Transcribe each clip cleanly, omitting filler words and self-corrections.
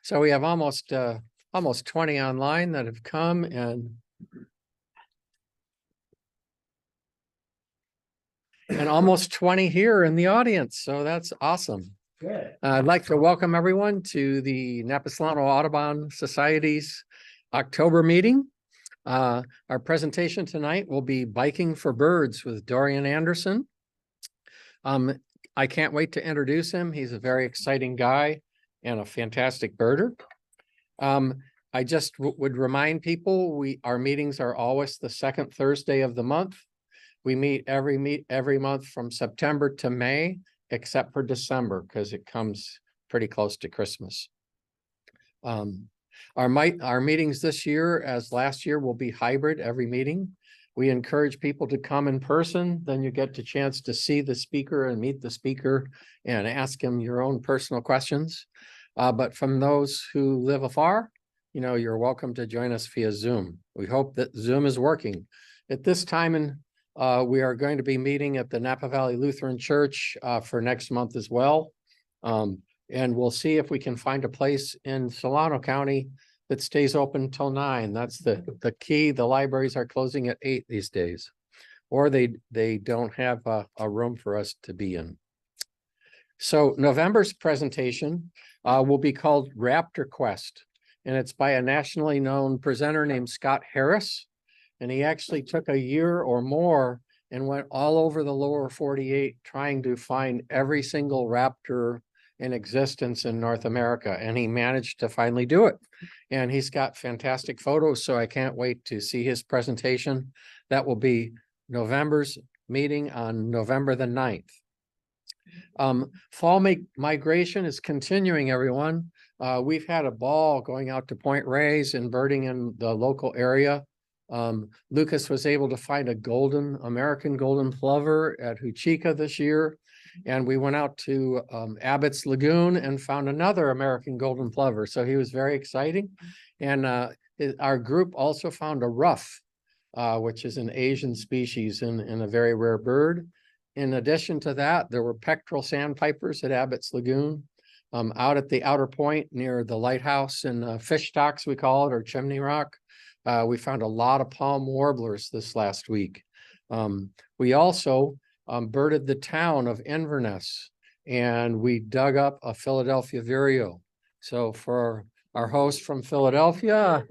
So we have almost 20 online that have come, and almost 20 here in the audience. So that's awesome. Good. I'd like to welcome everyone to the Napa Solano Audubon Society's October meeting. Our presentation tonight will be Biking for Birds with Dorian Anderson. I can't wait to introduce him. He's a very exciting guy and a fantastic birder. I just would remind people our meetings are always the second Thursday of the month. We meet every month from September to May, except for December, because it comes pretty close to Christmas. Our meetings this year, as last year, will be hybrid every meeting. We encourage people to come in person, then you get the chance to see the speaker and meet the speaker and ask him your own personal questions. But from those who live afar, you're welcome to join us via Zoom. We hope that Zoom is working. At this time, we are going to be meeting at the Napa Valley Lutheran Church for next month as well. And we'll see if we can find a place in Solano County that stays open till 9. That's the key. The libraries are closing at 8 these days, or they don't have a room for us to be in. So November's presentation will be called Raptor Quest, and it's by a nationally known presenter named Scott Harris. And he actually took a year or more and went all over the lower 48 trying to find every single raptor in existence in North America. And he managed to finally do it. And he's got fantastic photos, so I can't wait to see his presentation. That will be November's meeting on November the 9th. Fall migration is continuing, everyone. We've had a ball going out to Point Reyes and birding in the local area. Lucas was able to find a American golden plover at Huchica this year. And we went out to Abbott's Lagoon and found another American golden plover. So he was very exciting. And our group also found a ruff, which is an Asian species and a very rare bird. In addition to that, there were pectoral sandpipers at Abbott's Lagoon. Out at the outer point near the lighthouse and fish stocks, we call it, or Chimney Rock. We found a lot of palm warblers this last week. We also birded the town of Inverness, and we dug up a Philadelphia vireo. So for our host from Philadelphia,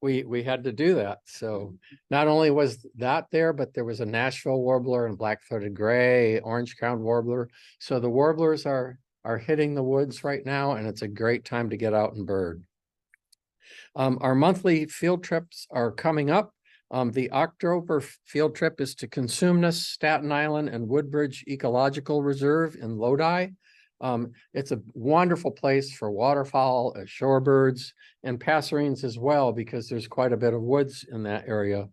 we had to do that. So not only was that there, but there was a Nashville warbler and black-throated gray, orange-crowned warbler. So the warblers are hitting the woods right now, and it's a great time to get out and bird. Our monthly field trips are coming up. The October field trip is to Consumnes, Staten Island, and Woodbridge Ecological Reserve in Lodi. It's a wonderful place for waterfowl, shorebirds, and passerines as well, because there's quite a bit of woods in that area.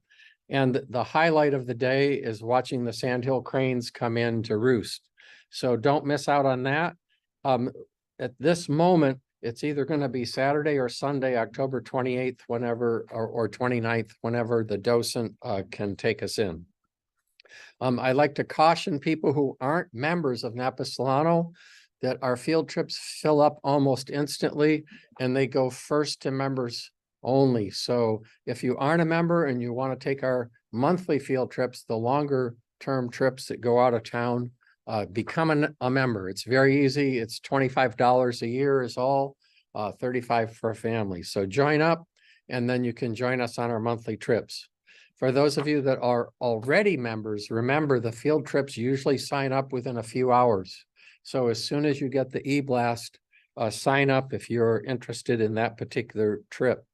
And the highlight of the day is watching the sandhill cranes come in to roost. So don't miss out on that. At this moment, it's either going to be Saturday or Sunday, October 28th, whenever, or 29th, whenever the docent can take us in. I like to caution people who aren't members of Napa Solano that our field trips fill up almost instantly, and they go first to members only. So if you aren't a member and you want to take our monthly field trips, the longer term trips that go out of town, become a member. It's very easy. It's $25 a year is all, $35 for a family. So join up, and then you can join us on our monthly trips. For those of you that are already members, remember the field trips usually sign up within a few hours. So as soon as you get the e-blast, sign up if you're interested in that particular trip.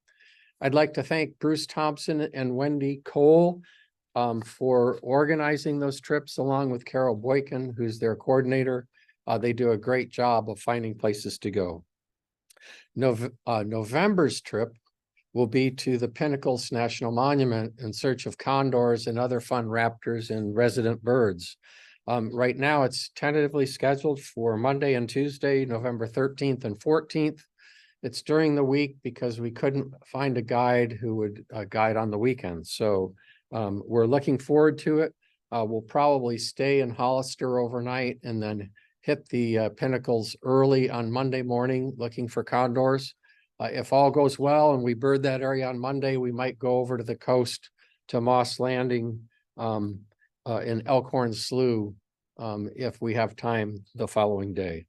I'd like to thank Bruce Thompson and Wendy Cole for organizing those trips, along with Carol Boykin, who's their coordinator. They do a great job of finding places to go. November's trip will be to the Pinnacles National Monument in search of condors and other fun raptors and resident birds. Right now, it's tentatively scheduled for Monday and Tuesday, November 13th and 14th. It's during the week because we couldn't find a guide who would guide on the weekends. So we're looking forward to it. We'll probably stay in Hollister overnight and then hit the pinnacles early on Monday morning looking for condors. If all goes well and we bird that area on Monday, we might go over to the coast to Moss Landing in Elkhorn Slough if we have time the following day.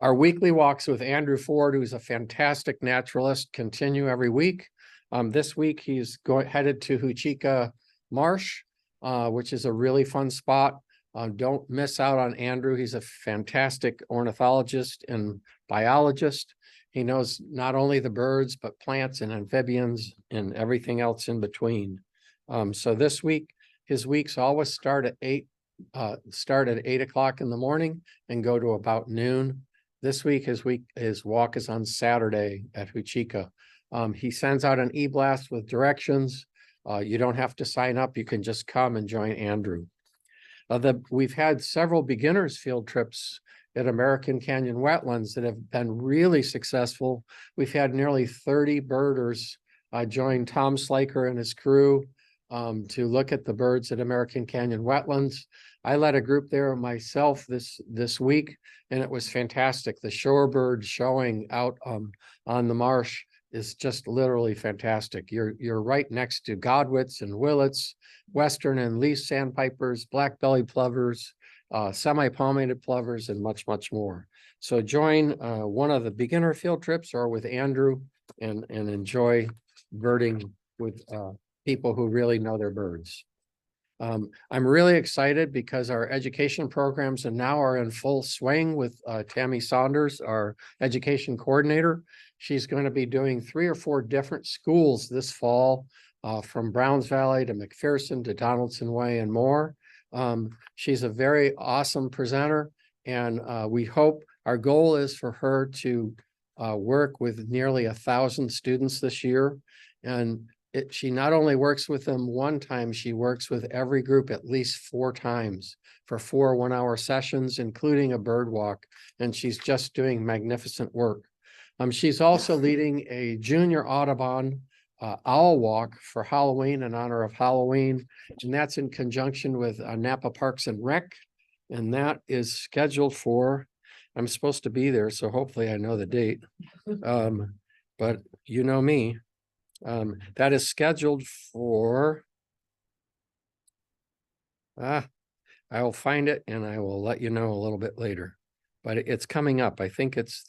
Our weekly walks with Andrew Ford, who's a fantastic naturalist, continue every week. This week he's headed to Huchika Marsh, which is a really fun spot. Don't miss out on Andrew. He's a fantastic ornithologist and biologist. He knows not only the birds, but plants and amphibians and everything else in between. So this week, his weeks always start at 8 o'clock in the morning and go to about noon. This week, his walk is on Saturday at Huchika. He sends out an e-blast with directions. You don't have to sign up. You can just come and join Andrew. We've had several beginners field trips at American Canyon wetlands that have been really successful. We've had nearly 30 birders join Tom Slaker and his crew to look at the birds at American Canyon wetlands. I led a group there myself this week, and it was fantastic. The shorebird showing out on the marsh is just literally fantastic. You're right next to godwits and willets, western and leaf sandpipers, black-bellied plovers, semi-palmated plovers, and much, much more. So join one of the beginner field trips or with Andrew and enjoy birding with people who really know their birds. I'm really excited because our education programs now are in full swing with Tammy Saunders, our education coordinator. She's going to be doing 3 or 4 different schools this fall, from Browns Valley to McPherson to Donaldson Way and more. She's a very awesome presenter, and we hope our goal is for her to work with nearly 1,000 students this year. And she not only works with them one time, she works with every group at least 4 times for 4 one-hour sessions, including a bird walk. And she's just doing magnificent work. She's also leading a junior Audubon owl walk for Halloween in honor of Halloween. And that's in conjunction with Napa Parks and Rec. And that is scheduled for, I'm supposed to be there, so hopefully I know the date. But you know me. That is scheduled for, I will find it and I will let you know a little bit later, but it's coming up. I think it's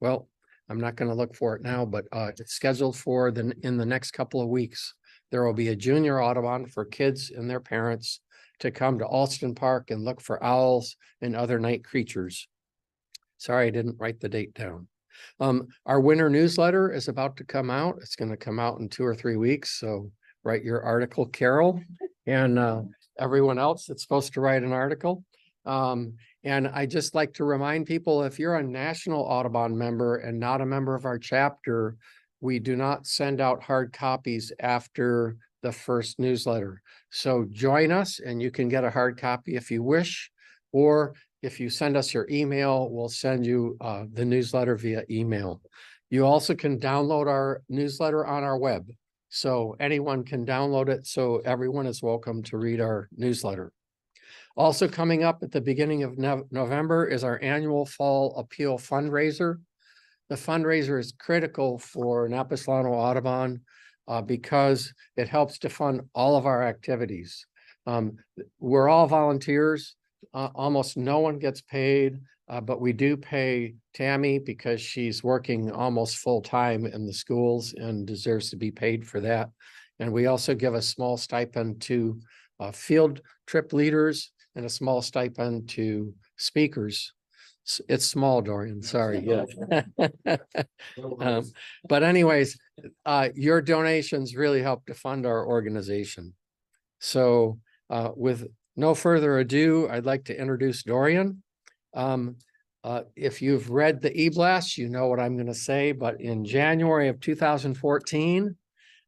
well, I'm not going to look for it now, but it's scheduled for in the next couple of weeks. There will be a junior Audubon for kids and their parents to come to Alston Park and look for owls and other night creatures. Sorry, I didn't write the date down. Our winter newsletter is about to come out. It's going to come out in 2 or 3 weeks. So write your article, Carol, and everyone else that's supposed to write an article. And I just like to remind people, if you're a national Audubon member and not a member of our chapter, we do not send out hard copies after the first newsletter. So join us and you can get a hard copy if you wish, or if you send us your email, we'll send you the newsletter via email. You also can download our newsletter on our web. So anyone can download it. So everyone is welcome to read our newsletter. Also coming up at the beginning of November is our annual Fall Appeal fundraiser. The fundraiser is critical for Napa Solano Audubon because it helps to fund all of our activities. We're all volunteers. Almost no one gets paid, but we do pay Tammy because she's working almost full time in the schools and deserves to be paid for that. And we also give a small stipend to field trip leaders and a small stipend to speakers. It's small, Dorian, sorry. Yeah. But anyways, your donations really help to fund our organization. So with no further ado, I'd like to introduce Dorian. If you've read the e-blast, you know what I'm going to say, but in January of 2014,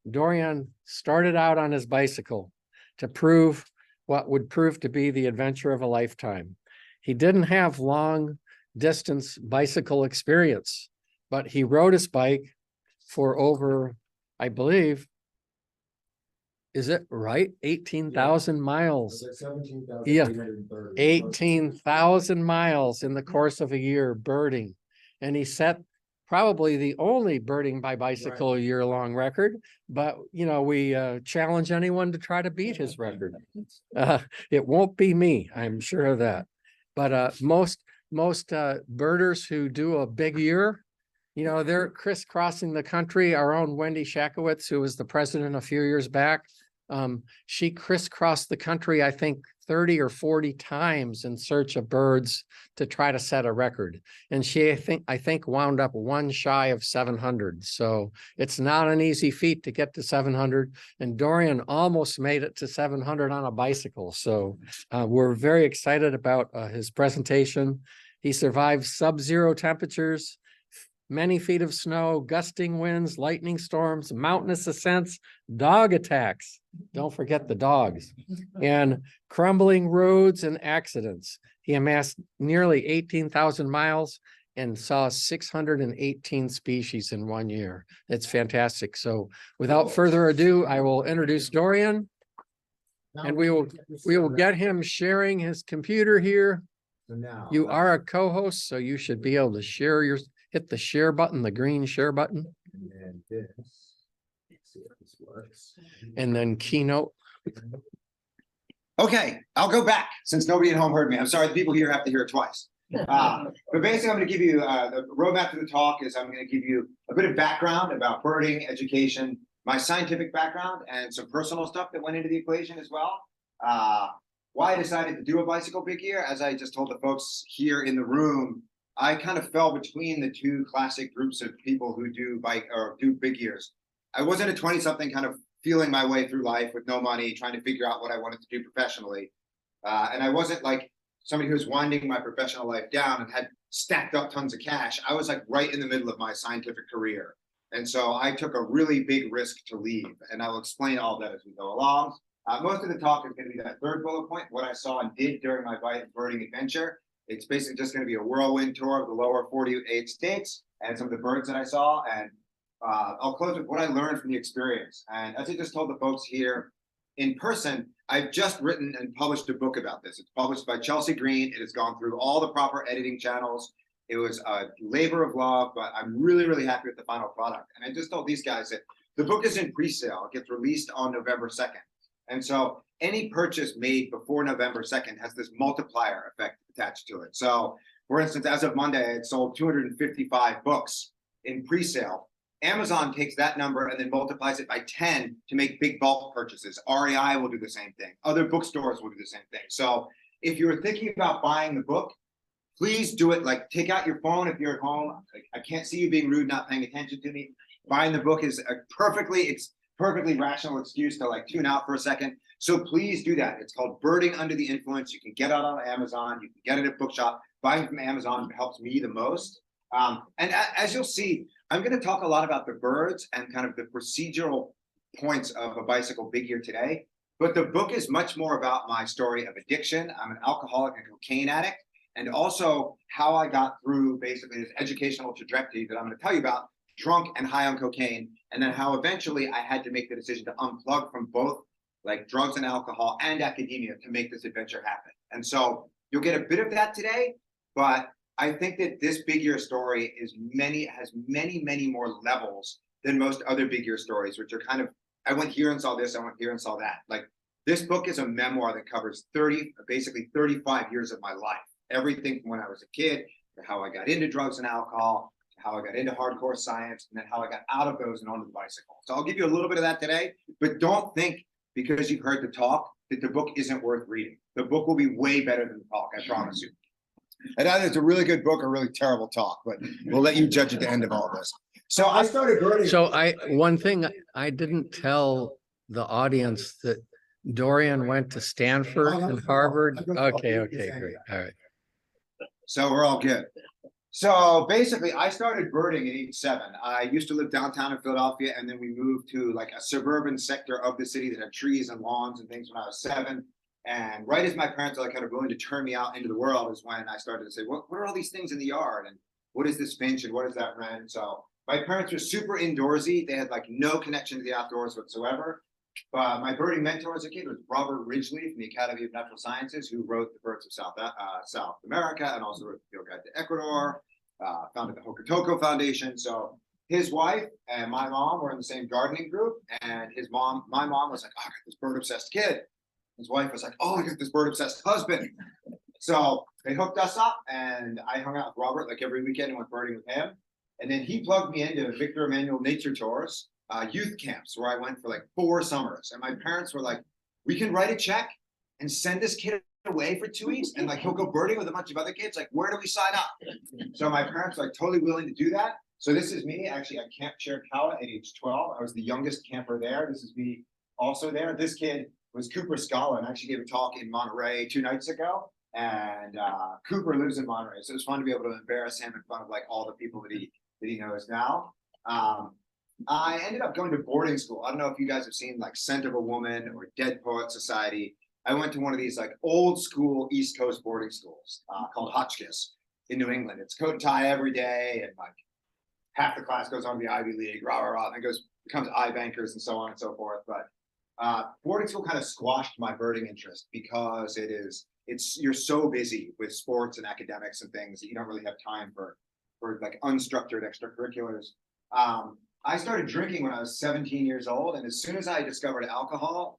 Dorian started out on his bicycle to prove what would prove to be the adventure of a lifetime. He didn't have long distance bicycle experience, but he rode his bike for over, I believe, Is it right? 18,000 miles. It's like 17,830. Yeah. 18,000 miles in the course of a year birding. And he set probably the only birding by bicycle year-long record, but you know, we challenge anyone to try to beat his record. It won't be me, I'm sure of that. But most birders who do a big year, you know, they're crisscrossing the country. Our own Wendy Shakowitz, who was the president a few years back, she crisscrossed the country, I think 30 or 40 times in search of birds to try to set a record. And she, I think wound up one shy of 700. So it's not an easy feat to get to 700. And Dorian almost made it to 700 on a bicycle. So we're very excited about his presentation. He survived sub-zero temperatures, many feet of snow, gusting winds, lightning storms, mountainous ascents, dog attacks. Don't forget the dogs. And crumbling roads and accidents. He amassed nearly 18,000 miles and saw 618 species in 1 year. It's fantastic. So without further ado, I will introduce Dorian. And we will get him sharing his computer here. You are a co-host, so you should be able to share your, hit the share button, the green share button. And then this. Let's see if this works. And then keynote. Okay, I'll go back since nobody at home heard me. I'm sorry, the people here have to hear it twice. But basically, I'm going to give you the roadmap to the talk is I'm going to give you a bit of background about birding, education, my scientific background, and some personal stuff that went into the equation as well. Why I decided to do a bicycle big year, as I just told the folks here in the room, I kind of fell between the two classic groups of people who do bike or do big years. I wasn't a 20-something kind of feeling my way through life with no money, trying to figure out what I wanted to do professionally. And I wasn't like somebody who was winding my professional life down and had stacked up tons of cash. I was like right in the middle of my scientific career. And so I took a really big risk to leave. And I'll explain all that as we go along. Most of the talk is going to be that third bullet point, what I saw and did during my birding adventure. It's basically just going to be a whirlwind tour of the lower 48 states and some of the birds that I saw. And I'll close with what I learned from the experience. And as I just told the folks here in person, I've just written and published a book about this. It's published by Chelsea Green. It has gone through all the proper editing channels. It was a labor of love, but I'm really, really happy with the final product. And I just told these guys that the book is in pre-sale. It gets released on November 2nd. And so any purchase made before November 2nd has this multiplier effect attached to it. So for instance, as of Monday, it sold 255 books in pre-sale. Amazon takes that number and then multiplies it by 10 to make big bulk purchases. REI will do the same thing. Other bookstores will do the same thing. So if you're thinking about buying the book, please do it. Like, take out your phone if you're at home. I can't see you being rude, not paying attention to me. Buying the book is a perfectly rational excuse to like tune out for a second. So please do that. It's called Birding Under the Influence. You can get it on Amazon. You can get it at Bookshop. Buying from Amazon helps me the most. And as you'll see, I'm going to talk a lot about the birds and kind of the procedural points of a bicycle big year today. But the book is much more about my story of addiction. I'm an alcoholic and cocaine addict, and also how I got through basically this educational trajectory that I'm going to tell you about, drunk and high on cocaine, and then how eventually I had to make the decision to unplug from both like drugs and alcohol and academia to make this adventure happen. And so you'll get a bit of that today, but I think that this big year story has many more levels than most other big year stories, which are kind of, I went here and saw this, I went here and saw that. Like, this book is a memoir that covers basically 35 years of my life. Everything from when I was a kid to how I got into drugs and alcohol, to how I got into hardcore science, and then how I got out of those and onto the bicycle. So I'll give you a little bit of that today, but don't think because you've heard the talk that the book isn't worth reading. The book will be way better than the talk, I promise you. And either it's a really good book or really terrible talk, but we'll let you judge at the end of all this. So I started birding. So one thing I didn't tell the audience that Dorian went to Stanford and Harvard. Okay, great. All right. So we're all good. So basically, I started birding at age 7. I used to live downtown in Philadelphia, and then we moved to like a suburban sector of the city that had trees and lawns and things when I was 7. And right as my parents are like kind of willing to turn me out into the world is when I started to say, what are all these things in the yard? And what is this finch? And what is that wren? So my parents were super indoorsy. They had like no connection to the outdoors whatsoever. But my birding mentor as a kid was Robert Ridgely from the Academy of Natural Sciences, who wrote The Birds of South America and also wrote The Field Guide to Ecuador, founded the Hokotoko Foundation. So his wife and my mom were in the same gardening group, and my mom was like, oh, I got this bird obsessed kid. His wife was like, oh, I got this bird obsessed husband. So they hooked us up, and I hung out with Robert like every weekend and went birding with him. And then he plugged me into Victor Emmanuel Nature Tours, youth camps, where I went for like 4 summers. And my parents were like, we can write a check and send this kid away for 2 weeks, and like he'll go birding with a bunch of other kids. Like, where do we sign up? So my parents were like totally willing to do that. So this is me actually at Camp Chiricahua at age 12. I was the youngest camper there. This is me also there. This kid was Cooper Scala, and actually gave a talk in Monterey 2 nights ago. And Cooper lives in Monterey, so it was fun to be able to embarrass him in front of like all the people that he knows now. I ended up going to boarding school. I don't know if you guys have seen like Scent of a Woman or Dead Poet Society. I went to one of these like old school East Coast boarding schools called Hotchkiss in New England. It's coat and tie every day, and like half the class goes on to the Ivy League, rah, rah, rah, and becomes eye bankers and so on and so forth. But boarding school kind of squashed my birding interest because you're so busy with sports and academics and things that you don't really have time for like unstructured extracurriculars. I started drinking when I was 17 years old, and as soon as I discovered alcohol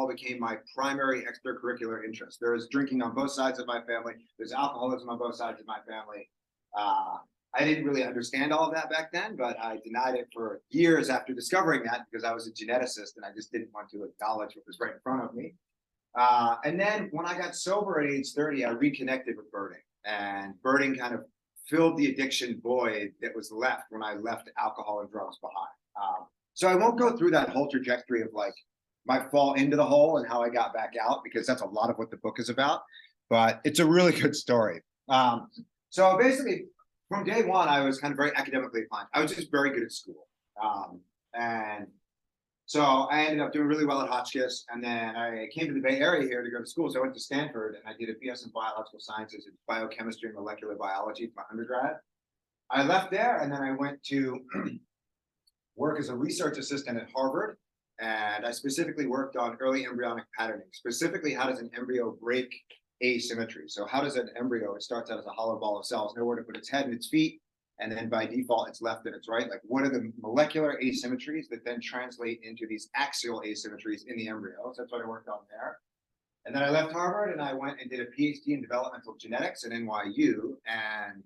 became my primary extracurricular interest. There was drinking on both sides of my family. There's alcoholism on both sides of my family. I didn't really understand all of that back then, but I denied it for years after discovering that because I was a geneticist and I just didn't want to acknowledge what was right in front of me. And then when I got sober at age 30, I reconnected with birding, and birding kind of filled the addiction void that was left when I left alcohol and drugs behind. So I won't go through that whole trajectory of like my fall into the hole and how I got back out, because that's a lot of what the book is about, but it's a really good story. So basically from day one, I was kind of very academically inclined. I was just very good at school. And so I ended up doing really well at Hotchkiss, and then I came to the Bay Area here to go to school. So I went to Stanford, and I did a BS in biological sciences and biochemistry and molecular biology for my undergrad. I left there, and then I went to work as a research assistant at Harvard, and I specifically worked on early embryonic patterning. Specifically, how does an embryo break asymmetry? So how does an embryo, it starts out as a hollow ball of cells, nowhere to put its head and its feet, and then by default, it's left and it's right. Like, what are the molecular asymmetries that then translate into these axial asymmetries in the embryo? So that's what I worked on there. And then I left Harvard and I went and did a PhD in developmental genetics at NYU. And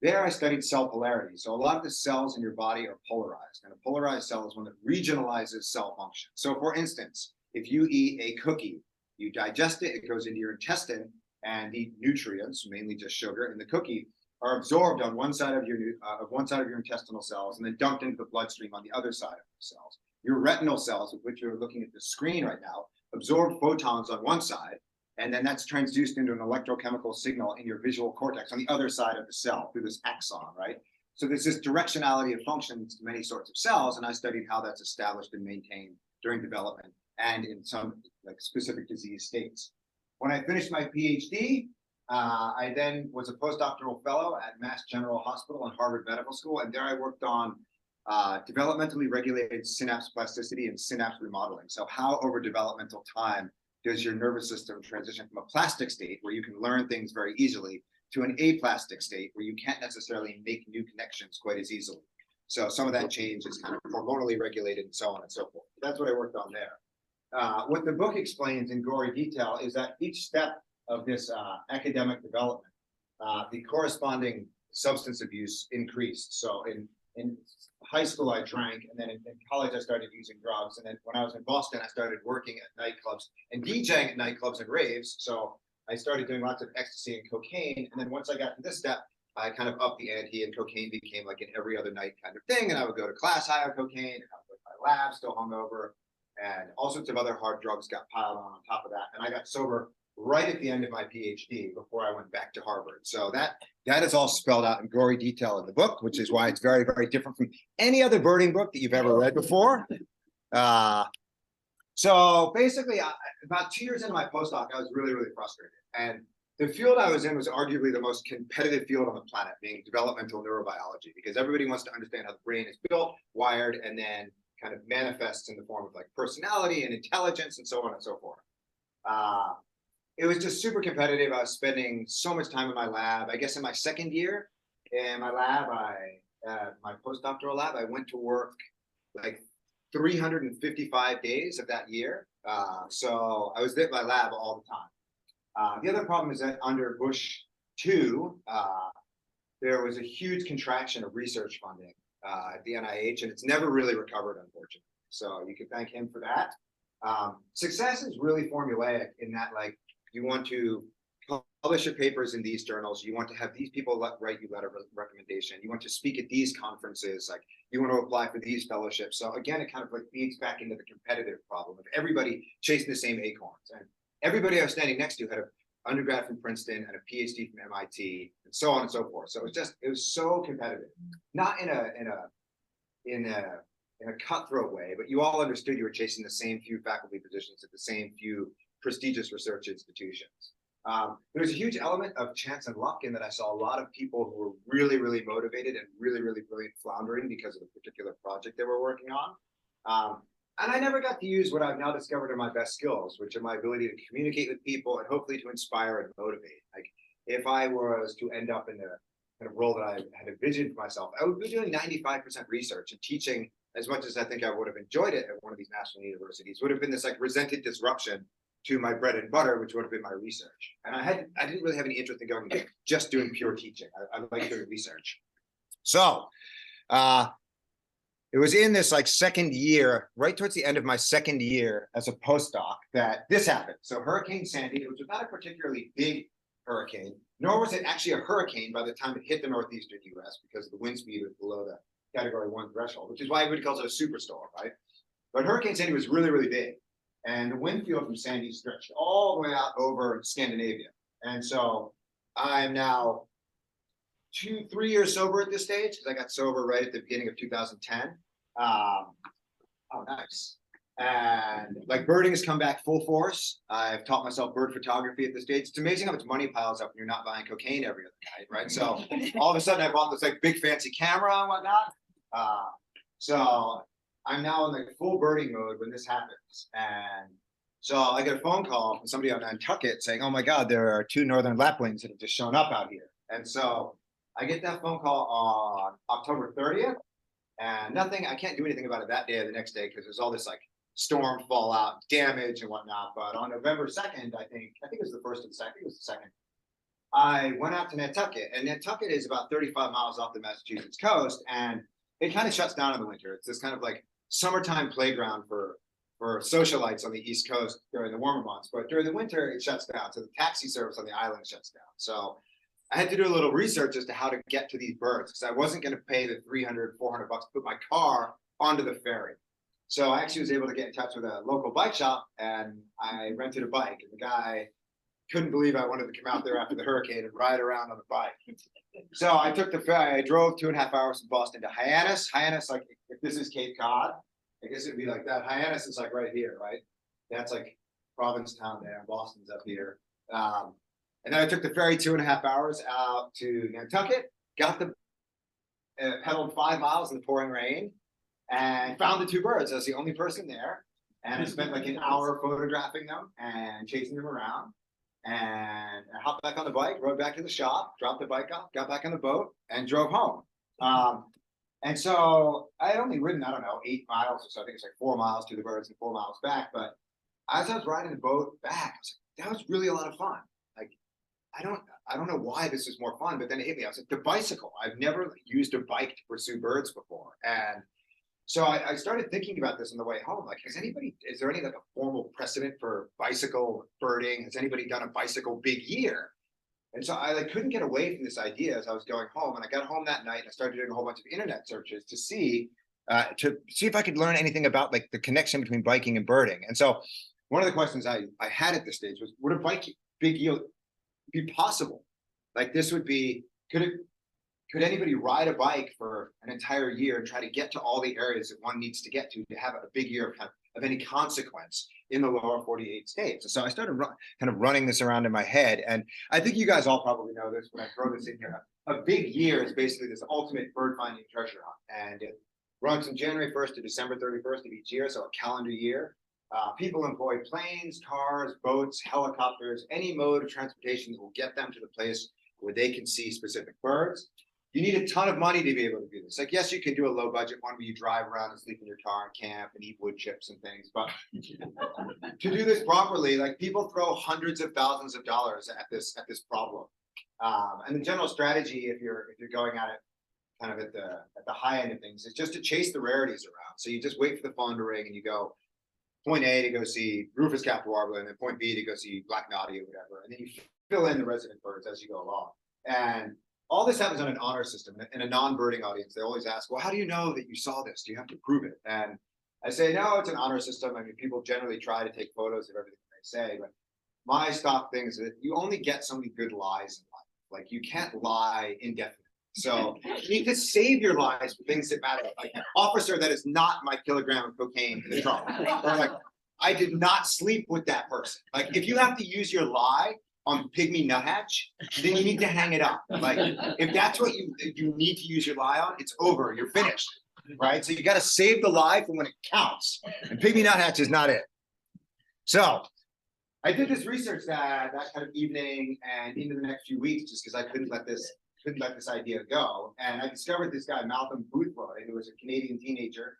there I studied cell polarity. So a lot of the cells in your body are polarized. And a polarized cell is one that regionalizes cell function. So for instance, if you eat a cookie, you digest it, it goes into your intestine, and the nutrients, mainly just sugar in the cookie, are absorbed on one side of your intestinal cells and then dumped into the bloodstream on the other side of the cells. Your retinal cells, with which you're looking at the screen right now, absorb photons on one side, and then that's transduced into an electrochemical signal in your visual cortex on the other side of the cell through this axon, right? So there's this directionality of functions to many sorts of cells, and I studied how that's established and maintained during development and in some like specific disease states. When I finished my PhD, I then was a postdoctoral fellow at Mass General Hospital and Harvard Medical School, and there I worked on developmentally regulated synapse plasticity and synapse remodeling. So how over developmental time does your nervous system transition from a plastic state where you can learn things very easily to an aplastic state where you can't necessarily make new connections quite as easily. So some of that change is kind of hormonally regulated and so on and so forth. That's what I worked on there. What the book explains in gory detail is that each step of this academic development, the corresponding substance abuse increased. So in high school, I drank, and then in college, I started using drugs. And then when I was in Boston, I started working at nightclubs and DJing at nightclubs and raves. So I started doing lots of ecstasy and cocaine. And then once I got to this step, I kind of upped the ante, and cocaine became like an every other night kind of thing. And I would go to class high on cocaine, and I would go to my lab, still hungover, and all sorts of other hard drugs got piled on top of that. And I got sober right at the end of my PhD before I went back to Harvard. So that is all spelled out in gory detail in the book, which is why it's very, very different from any other birding book that you've ever read before. So basically, about 2 years into my postdoc, I was really, really frustrated. And the field I was in was arguably the most competitive field on the planet, being developmental neurobiology, because everybody wants to understand how the brain is built, wired, and then kind of manifests in the form of like personality and intelligence and so on and so forth. It was just super competitive. I was spending so much time in my lab. I guess in my second year in my lab, my postdoctoral lab, I went to work like 355 days of that year. So I was at my lab all the time. The other problem is that under Bush 2, there was a huge contraction of research funding at the NIH, and it's never really recovered, unfortunately. So you can thank him for that. Success is really formulaic in that, like, you want to publish your papers in these journals, you want to have these people write you letter of recommendation, you want to speak at these conferences, like you want to apply for these fellowships. So again, it kind of like feeds back into the competitive problem of everybody chasing the same acorns. And everybody I was standing next to had an undergrad from Princeton and a PhD from MIT, and so on and so forth. So it was so competitive, not in a cutthroat way, but you all understood you were chasing the same few faculty positions at the same few prestigious research institutions. There's a huge element of chance and luck in that I saw a lot of people who were really, really motivated and really, really brilliant floundering because of the particular project they were working on. And I never got to use what I've now discovered are my best skills, which are my ability to communicate with people and hopefully to inspire and motivate. Like if I was to end up in the kind of role that I had envisioned for myself, I would be doing 95% research and teaching as much as I think I would have enjoyed it at one of these national universities. Would have been this like resented disruption to my bread and butter, which would have been my research. And I didn't really have any interest in going just doing pure teaching. I like doing research. So it was in this like second year, right towards the end of my second year as a postdoc, that this happened. So Hurricane Sandy, which was not a particularly big hurricane, nor was it actually a hurricane by the time it hit the northeastern US because the wind speed was below the Category 1 threshold, which is why everybody calls it a superstorm, right? But Hurricane Sandy was really, really big. And the wind field from Sandy stretched all the way out over Scandinavia. And so I'm now 3 years sober at this stage, because I got sober right at the beginning of 2010. Oh, nice. And like birding has come back full force. I've taught myself bird photography at this stage. It's amazing how much money piles up when you're not buying cocaine every other night, right? So all of a sudden I bought this like big fancy camera and whatnot. So I'm now in like full birding mode when this happens. And so I get a phone call from somebody on Nantucket saying, oh my God, there are 2 northern lapwings that have just shown up out here. And so I get that phone call on October 30th and nothing, I can't do anything about it that day or the next day because there's all this like storm fallout, damage and whatnot. But on November 2nd, I think it was the first or the second, I think it was the second, I went out to Nantucket, and Nantucket is about 35 miles off the Massachusetts coast, and it kind of shuts down in the winter. It's this kind of like summertime playground for socialites on the East Coast during the warmer months, but during the winter it shuts down. So the taxi service on the island shuts down. So I had to do a little research as to how to get to these birds because I wasn't going to pay the $300, $400 to put my car onto the ferry. So I actually was able to get in touch with a local bike shop and I rented a bike, and the guy couldn't believe I wanted to come out there after the hurricane and ride around on the bike. So I took the ferry. I drove 2.5 hours from Boston to Hyannis. Hyannis, like if this is Cape Cod, I guess it'd be like that. Hyannis is like right here, right? That's like Provincetown there, and Boston's up here. And then I took the ferry 2.5 hours out to Nantucket, pedaled 5 miles in the pouring rain, and found the 2 birds. I was the only person there, and I spent like an hour photographing them and chasing them around. And I hopped back on the bike, rode back to the shop, dropped the bike off, got back on the boat, and drove home. And so I had only ridden, I don't know, 8 miles or so. I think it's like 4 miles to the birds and 4 miles back. But as I was riding the boat back, I was like, that was really a lot of fun. Like, I don't know why this is more fun, but then it hit me. I was like, the bicycle. I've never used a bike to pursue birds before. And so I started thinking about this on the way home. Like, is there any like a formal precedent for bicycle birding? Has anybody done a bicycle big year? And so I like couldn't get away from this idea as I was going home. And I got home that night and I started doing a whole bunch of internet searches to see if I could learn anything about like the connection between biking and birding. And so one of the questions I had at this stage was, would a big yield be possible? Like this would be, could anybody ride a bike for an entire year and try to get to all the areas that one needs to get to have a big year of any consequence in the lower 48 states? And so I started kind of running this around in my head. And I think you guys all probably know this when I throw this in here. A big year is basically this ultimate bird finding treasure hunt. And runs from January 1st to December 31st of each year, so a calendar year. People employ planes, cars, boats, helicopters, any mode of transportation that will get them to the place where they can see specific birds. You need a ton of money to be able to do this. Like, yes, you can do a low budget one where you drive around and sleep in your car and camp and eat wood chips and things. But to do this properly, like, people throw hundreds of thousands of dollars at this problem. And the general strategy, if you're going at it kind of at the high end of things, is just to chase the rarities around. So you just wait for the phone to ring and you go point A to go see Rufous capped warbler, and then point B to go see black noddy or whatever, and then you fill in the resident birds as you go along. And all this happens on an honor system. In a non-birding audience, they always ask, well, how do you know that you saw this? Do you have to prove it? And I say, no, it's an honor system. I mean, people generally try to take photos of everything they say, but my stock thing is that you only get so many good lies in life. Like, you can't lie indefinitely. So you need to save your lies for things that matter. Like, officer, that is not my kilogram of cocaine in the trunk. Or like, I did not sleep with that person. Like, if you have to use your lie on pygmy nuthatch, then you need to hang it up. Like, if that's what you need to use your lie on, it's over. You're finished, right? So you got to save the lie for when it counts. And pygmy nuthatch is not it. So I did this research that kind of evening and into the next few weeks, just because I couldn't let this idea go. And I discovered this guy, Malcolm Boothroyd, who was a Canadian teenager.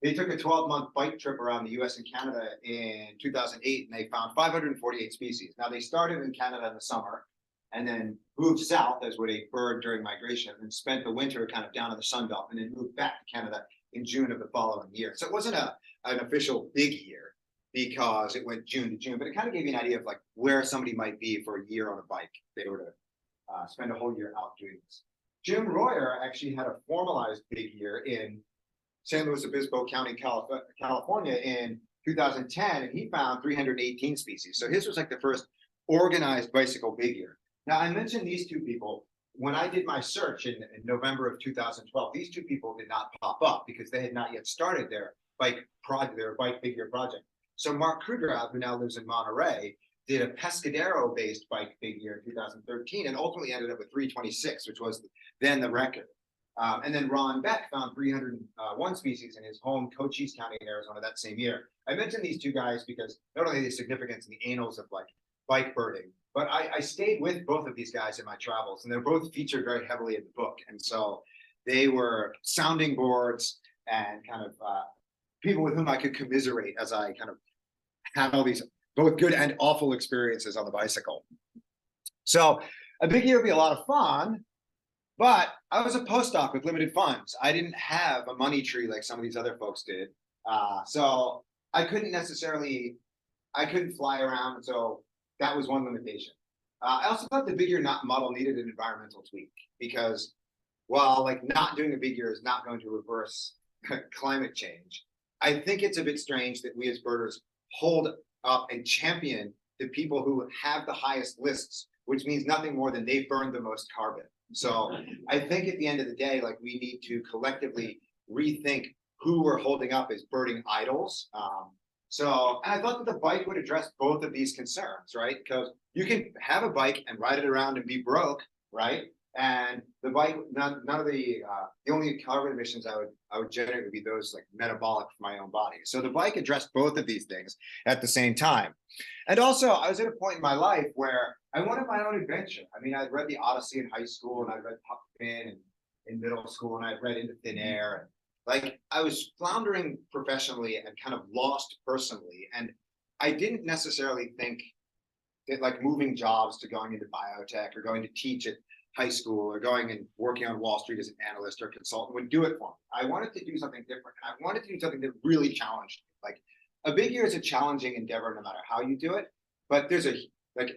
They took a 12-month bike trip around the US and Canada in 2008, and they found 548 species. Now, they started in Canada in the summer and then moved south, as would a bird during migration, and spent the winter kind of down in the Sun Belt, and then moved back to Canada in June of the following year. So it wasn't an official big year because it went June to June, but it kind of gave you an idea of like where somebody might be for a year on a bike if they were to spend a whole year out doing this. Jim Royer actually had a formalized big year in San Luis Obispo County, California in 2010, and he found 318 species. So his was like the first organized bicycle big year. Now, I mentioned these two people. When I did my search in November of 2012, these two people did not pop up because they had not yet started their bike big year project. So Mark Krugerov, who now lives in Monterey, did a Pescadero-based bike big year in 2013 and ultimately ended up with 326, which was then the record. And then Ron Beck found 301 species in his home Cochise County, Arizona, that same year. I mentioned these two guys because not only the significance in the annals of like bike birding, but I stayed with both of these guys in my travels, and they're both featured very heavily in the book. And so they were sounding boards and kind of people with whom I could commiserate as I kind of had all these both good and awful experiences on the bicycle. So a big year would be a lot of fun. But I was a postdoc with limited funds. I didn't have a money tree like some of these other folks did. So I couldn't fly around. So that was one limitation. I also thought the big year model needed an environmental tweak because while like not doing a big year is not going to reverse climate change, I think it's a bit strange that we as birders hold up and champion the people who have the highest lists, which means nothing more than they've burned the most carbon. So I think at the end of the day, like, we need to collectively rethink who we're holding up as birding idols. And I thought that the bike would address both of these concerns, right? Because you can have a bike and ride it around and be broke, right? And the bike, none of the only carbon emissions I would generate would be those like metabolic for my own body. So the bike addressed both of these things at the same time. And also, I was at a point in my life where I wanted my own adventure. I mean, I'd read the Odyssey in high school, and I'd read Puck Finn in middle school, and I'd read Into Thin Air. And like, I was floundering professionally and kind of lost personally. And I didn't necessarily think that like moving jobs to going into biotech or going to teach at high school or going and working on Wall Street as an analyst or consultant would do it for me. I wanted to do something different. And I wanted to do something that really challenged me. Like, a big year is a challenging endeavor no matter how you do it, but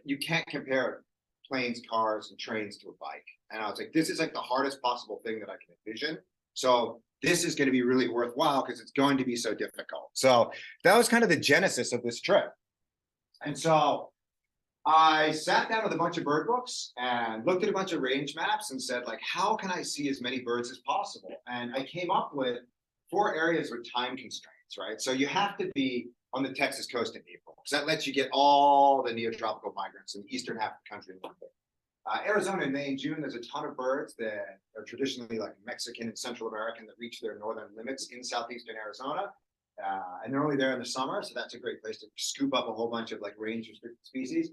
you can't compare planes, cars, and trains to a bike. And I was like, this is like the hardest possible thing that I can envision. So this is going to be really worthwhile because it's going to be so difficult. So that was kind of the genesis of this trip. And so I sat down with a bunch of bird books and looked at a bunch of range maps and said, like, how can I see as many birds as possible? And I came up with 4 areas with time constraints, right? So you have to be on the Texas coast in April, because that lets you get all the neotropical migrants in the eastern half of the country. Arizona in May and June, there's a ton of birds that are traditionally like Mexican and Central American that reach their northern limits in southeastern Arizona. And they're only there in the summer, so that's a great place to scoop up a whole bunch of like range restricted species.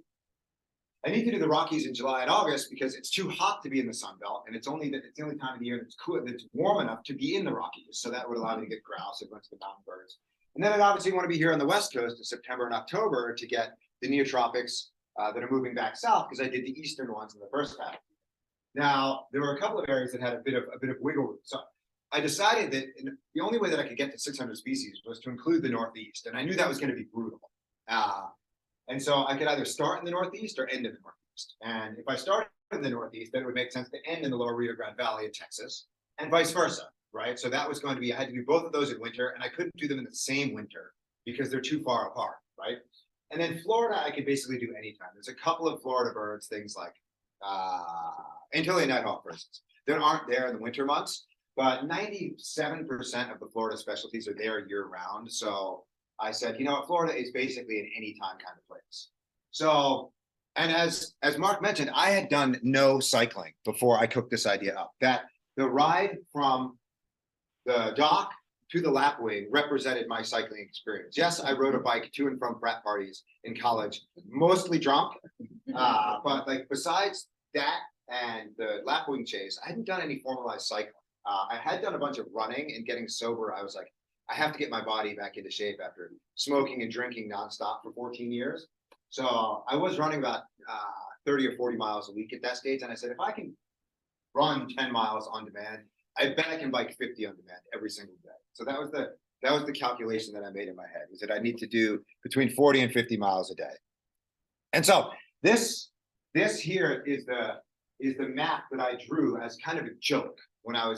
I need to do the Rockies in July and August because it's too hot to be in the Sun Belt, and it's the only time of the year that's cool, that's warm enough to be in the Rockies. So that would allow me to get grouse, a bunch of the mountain birds. And then I'd obviously want to be here on the West Coast in September and October to get the neotropics that are moving back south, because I did the eastern ones in the first half. Now, there were a couple of areas that had a bit of wiggle room. So I decided that the only way that I could get to 600 species was to include the Northeast, and I knew that was going to be brutal. And so I could either start in the Northeast or end in the Northeast. And if I started in the Northeast, then it would make sense to end in the lower Rio Grande Valley in Texas, and vice versa, right? So that was going to be, I had to do both of those in winter, and I couldn't do them in the same winter because they're too far apart, right? And then Florida, I could basically do anytime. There's a couple of Florida birds, things like Antillean nighthawk, for instance, that aren't there in the winter months, but 97% of the Florida specialties are there year round. So I said, you know what, Florida is basically an anytime kind of place. So, and as Mark mentioned, I had done no cycling before I cooked this idea up. That the ride from the dock to the lapwing represented my cycling experience. Yes, I rode a bike to and from frat parties in college, mostly drunk. But like besides that and the lapwing chase, I hadn't done any formalized cycling. I had done a bunch of running, and getting sober, I was like, I have to get my body back into shape after smoking and drinking nonstop for 14 years. So I was running about 30 or 40 miles a week at that stage. And I said, if I can run 10 miles on demand, I bet I can bike 50 on demand every single day. So that was the calculation that I made in my head, was that I need to do between 40 and 50 miles a day. And so this here is the map that I drew as kind of a joke when I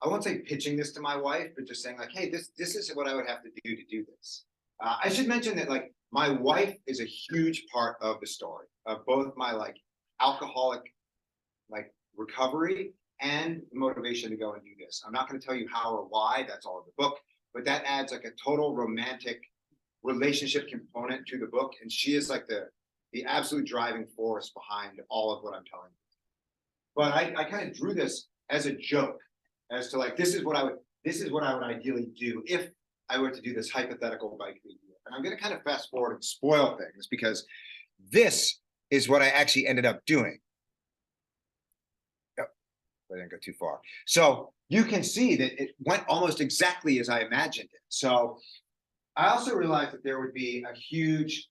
won't say pitching this to my wife, but just saying like, hey, this is what I would have to do this. I should mention that like my wife is a huge part of the story of both my like alcoholic like recovery and motivation to go and do this. I'm not going to tell you how or why, that's all in the book, but that adds like a total romantic relationship component to the book. And she is like the absolute driving force behind all of what I'm telling you. But I kind of drew this as a joke, as to like, this is what I would ideally do if I were to do this hypothetical bike video. And I'm going to kind of fast forward and spoil things, because this is what I actually ended up doing. I didn't go too far. So you can see that it went almost exactly as I imagined it. So I also realized that there would be a huge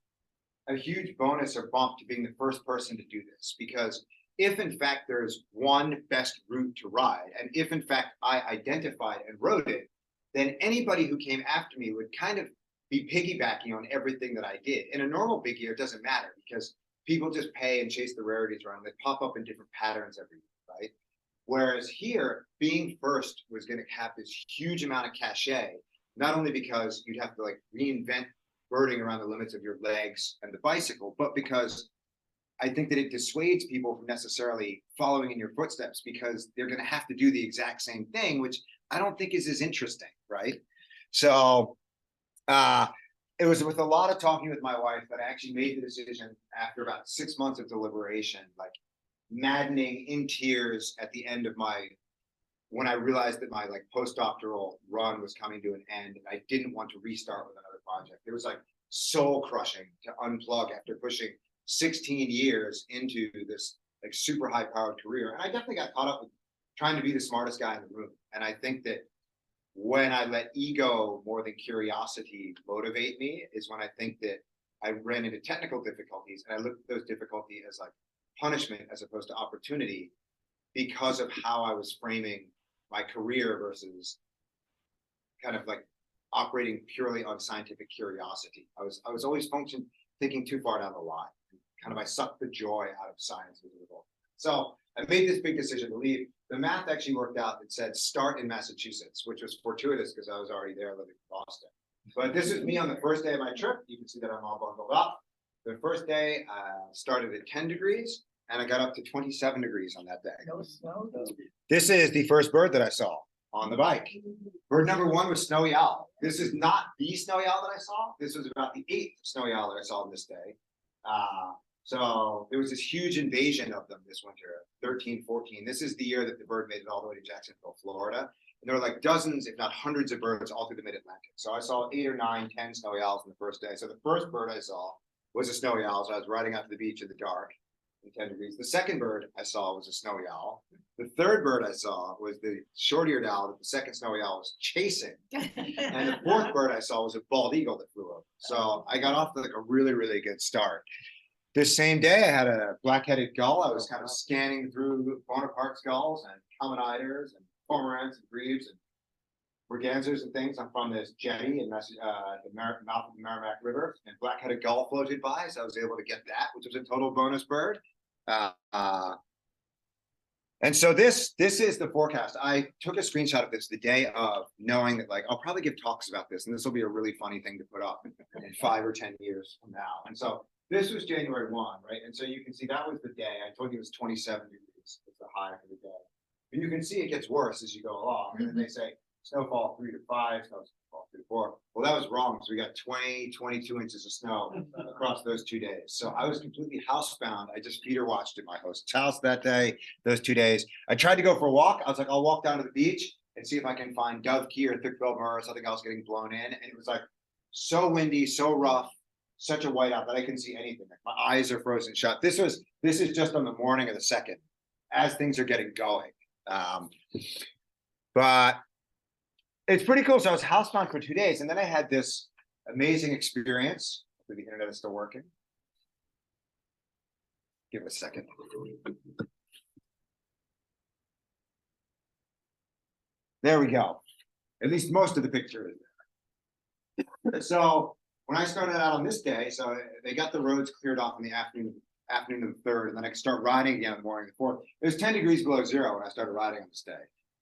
bonus or bump to being the first person to do this, because if in fact there's one best route to ride, and if in fact I identified and rode it, then anybody who came after me would kind of be piggybacking on everything that I did. In a normal big year, it doesn't matter, because people just pay and chase the rarities around. They pop up in different patterns every year, right? Whereas here, being first was going to have this huge amount of cachet, not only because you'd have to like reinvent birding around the limits of your legs and the bicycle, but because I think that it dissuades people from necessarily following in your footsteps, because they're going to have to do the exact same thing, which I don't think is as interesting, right? So it was with a lot of talking with my wife that I actually made the decision after about 6 months of deliberation, like maddening in tears at the end of when I realized that my like postdoctoral run was coming to an end, and I didn't want to restart with another project. It was like soul crushing to unplug after pushing 16 years into this like super high powered career. And I definitely got caught up with trying to be the smartest guy in the room. And I think that when I let ego more than curiosity motivate me is when I think that I ran into technical difficulties, and I looked at those difficulties as like punishment as opposed to opportunity, because of how I was framing my career versus kind of like operating purely on scientific curiosity. I was always thinking too far down the line. Kind of I sucked the joy out of science as a result. So I made this big decision to leave. The math actually worked out. It said start in Massachusetts, which was fortuitous because I was already there living in Boston. But this is me on the first day of my trip. You can see that I'm all bundled up. The first day started at 10 degrees, and I got up to 27 degrees on that day. No snow, though. This is the first bird that I saw on the bike. Bird number 1 was snowy owl. This is not the snowy owl that I saw. This was about the 8th snowy owl that I saw on this day. So there was this huge invasion of them this winter, 13, 14. This is the year that the bird made it all the way to Jacksonville, Florida. And there were like dozens, if not hundreds of birds all through the mid-Atlantic. So I saw 8 or 9, 10 snowy owls on the first day. So the first bird I saw was a snowy owl. So I was riding out to the beach in the dark in 10 degrees. The second bird I saw was a snowy owl. The third bird I saw was the short-eared owl that the second snowy owl was chasing. And the fourth bird I saw was a bald eagle that flew over. So I got off to like a really, really good start. This same day, I had a black-headed gull. I was kind of scanning through Bonaparte's gulls and common-eiders and cormorants and grebes and mergansers and things. I'm from this jetty in the mouth of the Merrimack River, and black-headed gull floated by, so I was able to get that, which was a total bonus bird. And so this is the forecast. I took a screenshot of this the day of, knowing that like I'll probably give talks about this, and this will be a really funny thing to put up in 5 or 10 years from now. And so this was January 1, right? And so you can see that was the day. I told you it was 27 degrees. It's the high for the day. And you can see it gets worse as you go along. And then they say snowfall 3 to 5, snowfall 3 to 4. Well, that was wrong. So we got 20, 22 inches of snow across those 2 days. So I was completely housebound. I just Peter watched at my host's house that day, those 2 days. I tried to go for a walk. I was like, I'll walk down to the beach and see if I can find dove key or thick-billed murre or something else getting blown in. And it was like so windy, so rough, such a whiteout that I couldn't see anything. Like my eyes are frozen shut. This is just on the morning of the 2nd, as things are getting going. But it's pretty cool. So I was housebound for 2 days, and then I had this amazing experience. The internet is still working. Give it a second. There we go. At least most of the picture is there. So when I started out on this day, so they got the roads cleared off in the afternoon of the 3rd, and then I could start riding again in the morning of the 4th. It was 10 degrees below zero when I started riding on this day.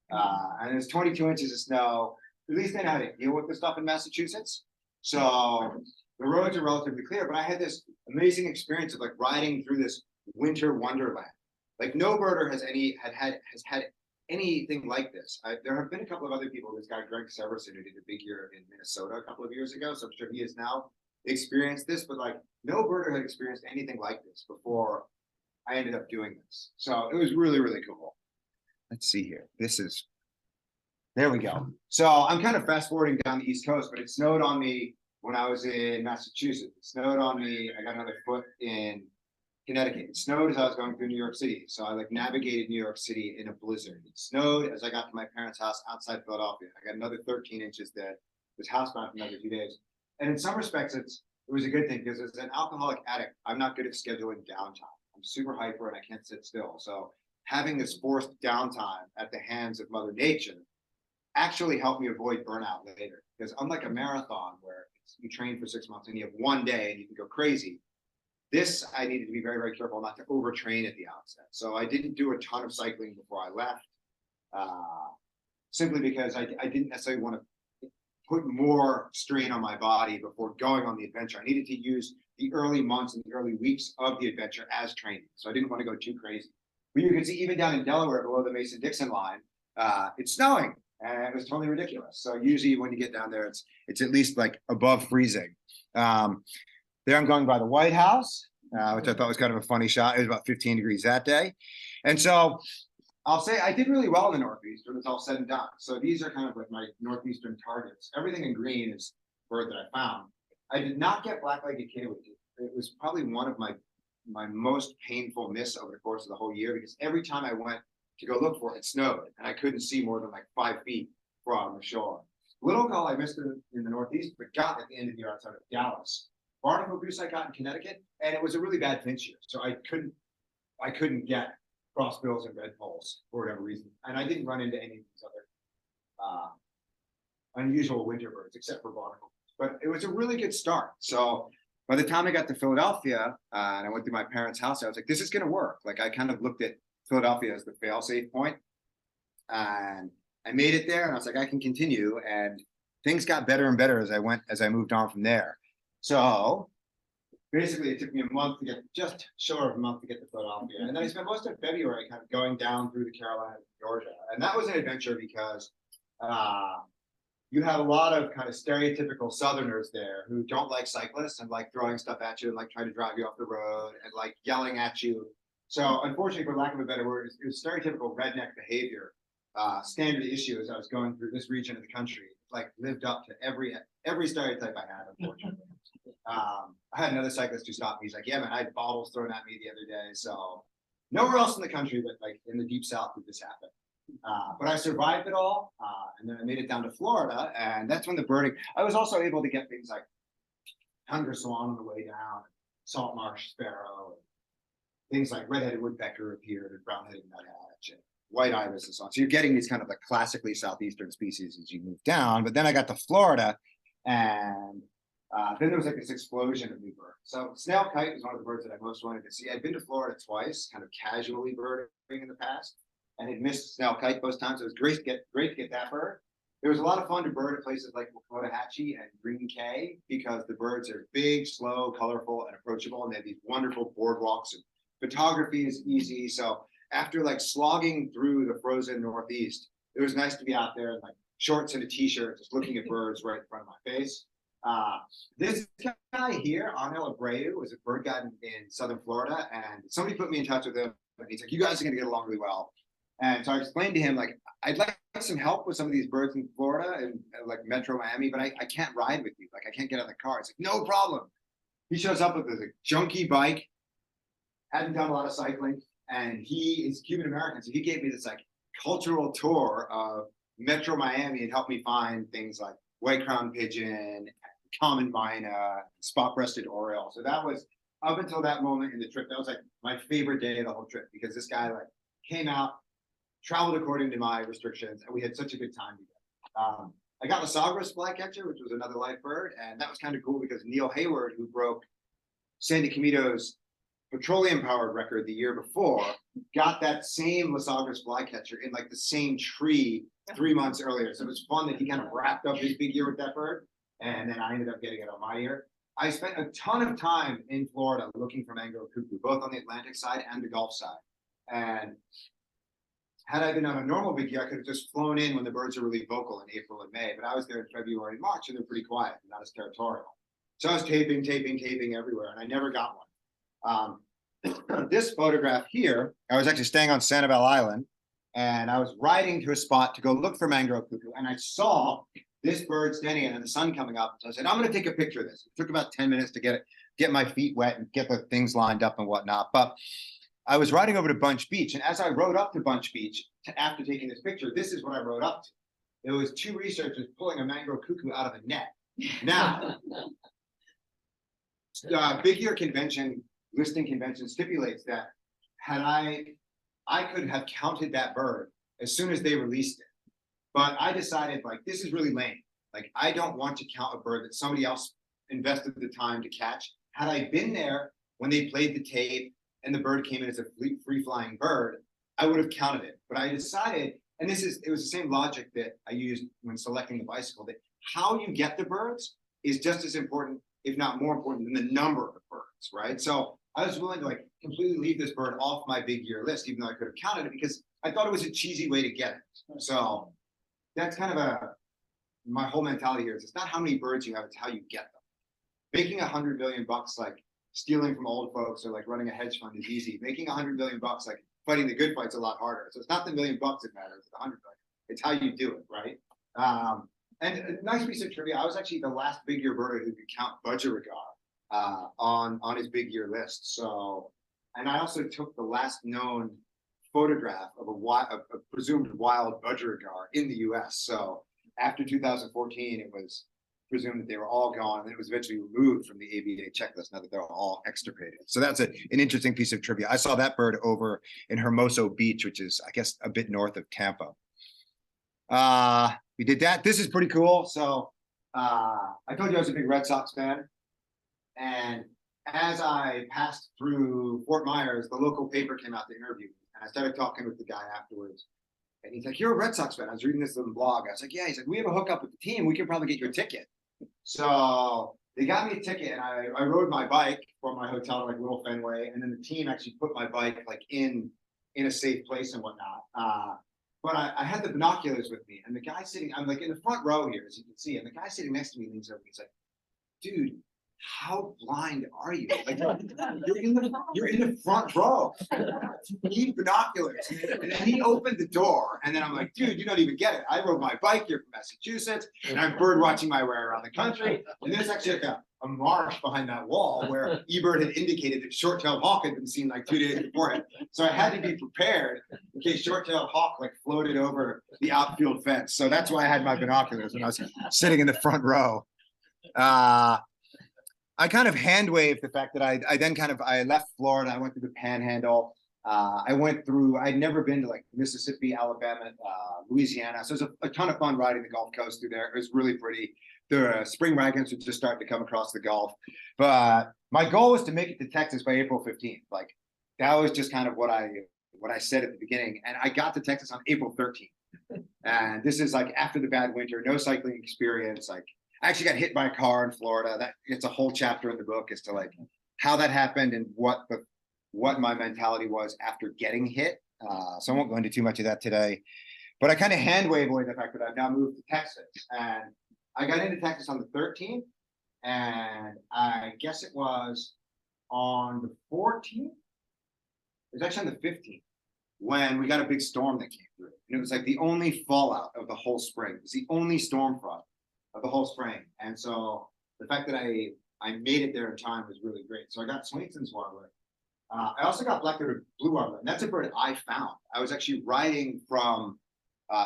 And there's 22 inches of snow. At least they know how to deal with the stuff in Massachusetts. So the roads are relatively clear, but I had this amazing experience of like riding through this winter wonderland. Like no birder has had anything like this. There have been a couple of other people. This guy Greg Severson, who did a big year in Minnesota a couple of years ago, so I'm sure he has now experienced this, but like no birder had experienced anything like this before I ended up doing this. So it was really, really cool. Let's see here. There we go. So I'm kind of fast forwarding down the East Coast, but it snowed on me when I was in Massachusetts. It snowed on me. I got another foot in Connecticut. It snowed as I was going through New York City. So I like navigated New York City in a blizzard. It snowed as I got to my parents' house outside Philadelphia. I got another 13 inches there. Was housebound for another 2 days. And in some respects, it was a good thing, because as an alcoholic addict, I'm not good at scheduling downtime. I'm super hyper and I can't sit still. So having this forced downtime at the hands of Mother Nature actually helped me avoid burnout later. Because unlike a marathon where you train for 6 months and you have 1 day and you can go crazy, this I needed to be very, very careful not to overtrain at the outset. So I didn't do a ton of cycling before I left, simply because I didn't necessarily want to put more strain on my body before going on the adventure. I needed to use the early months and the early weeks of the adventure as training. So I didn't want to go too crazy. But you can see even down in Delaware below the Mason-Dixon line, it's snowing, and it was totally ridiculous. So usually when you get down there, it's at least like above freezing. There I'm going by the White House, which I thought was kind of a funny shot. It was about 15 degrees that day. And so I'll say I did really well in the Northeast when it's all said and done. So these are kind of like my Northeastern targets. Everything in green is bird that I found. I did not get black-legged kittiwake. It was probably one of my most painful miss over the course of the whole year, because every time I went to go look for it, it snowed, and I couldn't see more than like 5 feet from the shore. Little gull I missed in the Northeast, but got at the end of the year outside of Dallas. Barnacle goose I got in Connecticut, and it was a really bad finch year, so I couldn't get crossbills and redpolls for whatever reason, and I didn't run into any of these other unusual winter birds except for barnacle. But it was a really good start. So by the time I got to Philadelphia and I went through my parents' house, I was like, this is going to work. Like I kind of looked at Philadelphia as the fail-safe point, and I made it there, and I was like, I can continue. And things got better and better as I moved on from there. So basically, it took me a month to get, just short of a month to get to Philadelphia. And then I spent most of February kind of going down through the Carolinas and Georgia. And that was an adventure because you have a lot of kind of stereotypical Southerners there who don't like cyclists and like throwing stuff at you and like trying to drive you off the road and like yelling at you. So unfortunately, for lack of a better word, it was stereotypical redneck behavior. Standard issue as I was going through this region of the country, like lived up to every stereotype I had, unfortunately. I had another cyclist who stopped me. He's like, yeah, man, I had bottles thrown at me the other day. So nowhere else in the country, but like in the deep South did this happen. But I survived it all. And then I made it down to Florida. And that's when the birding, I was also able to get things like tundra swan on the way down, salt marsh sparrow, things like red-headed woodpecker appeared, and brown-headed nuthatch, and white ibis and so on. So you're getting these kind of like classically southeastern species as you move down. But then I got to Florida, and then there was like this explosion of new birds. So snail kite was one of the birds that I most wanted to see. I'd been to Florida twice, kind of casually birding in the past, and had missed snail kite both times. It was great to get that bird. It was a lot of fun to bird at places like Wakotahachie and Green Cay because the birds are big, slow, colorful, and approachable, and they have these wonderful boardwalks, and photography is easy. So after like slogging through the frozen Northeast, it was nice to be out there in like shorts and a t-shirt, just looking at birds right in front of my face. This guy here, Anel Abreu, is a bird guide in Southern Florida, and somebody put me in touch with him. And he's like, you guys are gonna get along really well. And so I explained to him, like, I'd like some help with some of these birds in Florida and like Metro Miami, but I can't ride with you. Like, I can't get on the car. It's like, no problem. He shows up with a junky bike, hadn't done a lot of cycling, and he is Cuban American. So he gave me this like cultural tour of Metro Miami and helped me find things like white crowned pigeon, common myna, spot breasted oriole. So that was up until that moment in the trip. That was like my favorite day of the whole trip because this guy like came out, traveled according to my restrictions, and we had such a good time together. I got the Sagres flycatcher, which was another live bird, and that was kind of cool because Neil Hayward, who broke Sandy Camito's petroleum-powered record the year before, got that same Sagres flycatcher in like the same tree 3 months earlier. So it was fun that he kind of wrapped up his big year with that bird, and then I ended up getting it on my ear. I spent a ton of time in Florida looking for mangrove cuckoo, both on the Atlantic side and the Gulf side. And had I been on a normal big year, I could have just flown in when the birds are really vocal in April and May, but I was there in February and March, and they're pretty quiet, not as territorial. So I was taping everywhere, and I never got one. This photograph here, I was actually staying on Sanibel Island, and I was riding to a spot to go look for mangrove cuckoo, and I saw this bird standing in and the sun coming up. So I said, I'm going to take a picture of this. It took about 10 minutes to get my feet wet and get the things lined up and whatnot. But I was riding over to Bunch Beach, and as I rode up to Bunch Beach after taking this picture, this is what I rode up to. It was two researchers pulling a mangrove cuckoo out of a net. Now, big year convention, listing convention stipulates that had I could have counted that bird as soon as they released it. But I decided, like, this is really lame. Like, I don't want to count a bird that somebody else invested the time to catch. Had I been there when they played the tape and the bird came in as a free flying bird, I would have counted it. But I decided, and it was the same logic that I used when selecting the bicycle, that how you get the birds is just as important, if not more important, than the number of birds, right? So I was willing to like completely leave this bird off my big year list, even though I could have counted it, because I thought it was a cheesy way to get it. So that's kind of my whole mentality here is it's not how many birds you have, it's how you get them. Making $100 million like stealing from old folks or like running a hedge fund is easy. Making $100 million like fighting the good fight's a lot harder. So it's not the $1 million that matters, it's 100 million. It's how you do it, right? And a nice piece of trivia, I was actually the last big year birder who could count budgerigar on his big year list. So, and I also took the last known photograph of a presumed wild budgerigar in the US. So after 2014, it was presumed that they were all gone, and it was eventually removed from the ABA checklist now that they're all extirpated. So that's an interesting piece of trivia. I saw that bird over in Hermoso Beach, which is, I guess, a bit north of Tampa. We did that. This is pretty cool. So I told you I was a big Red Sox fan. And as I passed through Fort Myers, the local paper came out to interview me. And I started talking with the guy afterwards. And he's like, you're a Red Sox fan. I was reading this little blog. I was like, yeah. He's like, we have a hookup with the team. We can probably get you a ticket. So they got me a ticket, and I rode my bike from my hotel to like Little Fenway. And then the team actually put my bike like in a safe place and whatnot. But I had the binoculars with me, and the guy sitting, I'm like in the front row here, as you can see, and the guy sitting next to me leans over, he's like, dude, how blind are you? Like, you're in the front row. You need binoculars. And then he opened the door, and then I'm like, dude, you don't even get it. I rode my bike here from Massachusetts, and I'm bird watching my way around the country. And there's actually like a marsh behind that wall where eBird had indicated that short-tailed hawk had been seen like 2 days beforehand. So I had to be prepared in case short-tailed hawk like floated over the outfield fence. So that's why I had my binoculars when I was sitting in the front row. I kind of hand waved the fact that I then I left Florida. I went through the Panhandle. I went through. I'd never been to like Mississippi, Alabama, Louisiana. So it was a ton of fun riding the Gulf Coast through there. It was really pretty. The spring migrants were just starting to come across the Gulf. But my goal was to make it to Texas by April 15th. Like that was just kind of what I said at the beginning. And I got to Texas on April 13th. And this is like after the bad winter, no cycling experience. Like I actually got hit by a car in Florida. That it's a whole chapter in the book as to like how that happened and what my mentality was after getting hit. So I won't go into too much of that today, but I kind of hand wave away the fact that I've now moved to Texas, and I got into Texas on the 13th, and I guess it was on the 14th. It was actually on the 15th when we got a big storm that came through, and it was like the only fallout of the whole spring. It was the only storm front of the whole spring. And so the fact that I made it there in time was really great. So I got Swainson's warbler. I also got black-throated blue warbler, and that's a bird I found. I was actually riding from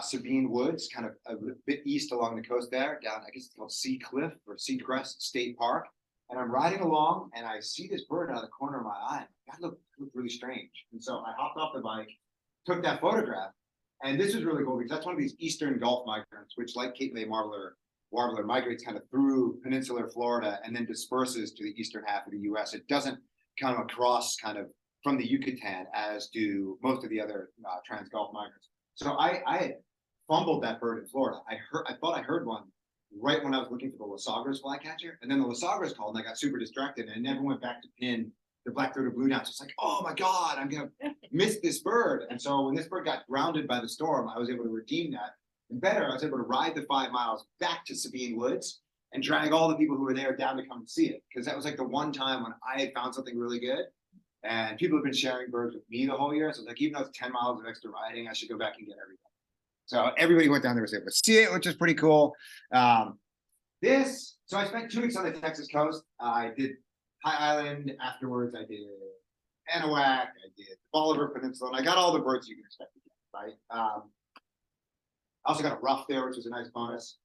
Sabine Woods, kind of a bit east along the coast there, down, I guess it's called Sea Cliff or Seacrest State Park. And I'm riding along, and I see this bird out of the corner of my eye. That looked really strange. And so I hopped off the bike, took that photograph, and this was really cool because that's one of these eastern Gulf migrants, which like Cape May warbler migrates kind of through peninsular Florida and then disperses to the eastern half of the U.S. It doesn't come across kind of from the Yucatan as do most of the other trans-Gulf migrants. So I had fumbled that bird in Florida. I thought I heard one right when I was looking for the Lasagras flycatcher, and then the Lasagras called, and I got super distracted, and I never went back to pin the black-throated blue down. So it's like, oh my God, I'm gonna miss this bird. And so when this bird got grounded by the storm, I was able to redeem that. And better, I was able to ride the 5 miles back to Sabine Woods and drag all the people who were there down to come and see it. Because that was like the one time when I had found something really good. And people have been sharing birds with me the whole year. So it's like, even though it's 10 miles of extra riding, I should go back and get everything. So everybody went down there and was able to see it, which is pretty cool. So I spent 2 weeks on the Texas coast. I did High Island. Afterwards, I did Anahuac. I did Bolivar Peninsula. And I got all the birds you can expect to get, right? I also got a rough there, which was a nice bonus.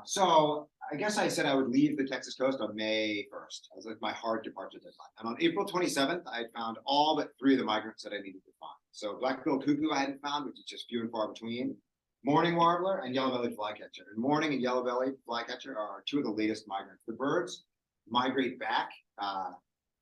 So I guess I said I would leave the Texas coast on May 1st. I was like my hard departure deadline. And on April 27th, I had found all but 3 of the migrants that I needed to find. So black-billed cuckoo I hadn't found, which is just few and far between. Mourning warbler and yellow-bellied flycatcher. And mourning and yellow-bellied flycatcher are 2 of the latest migrants. The birds migrate back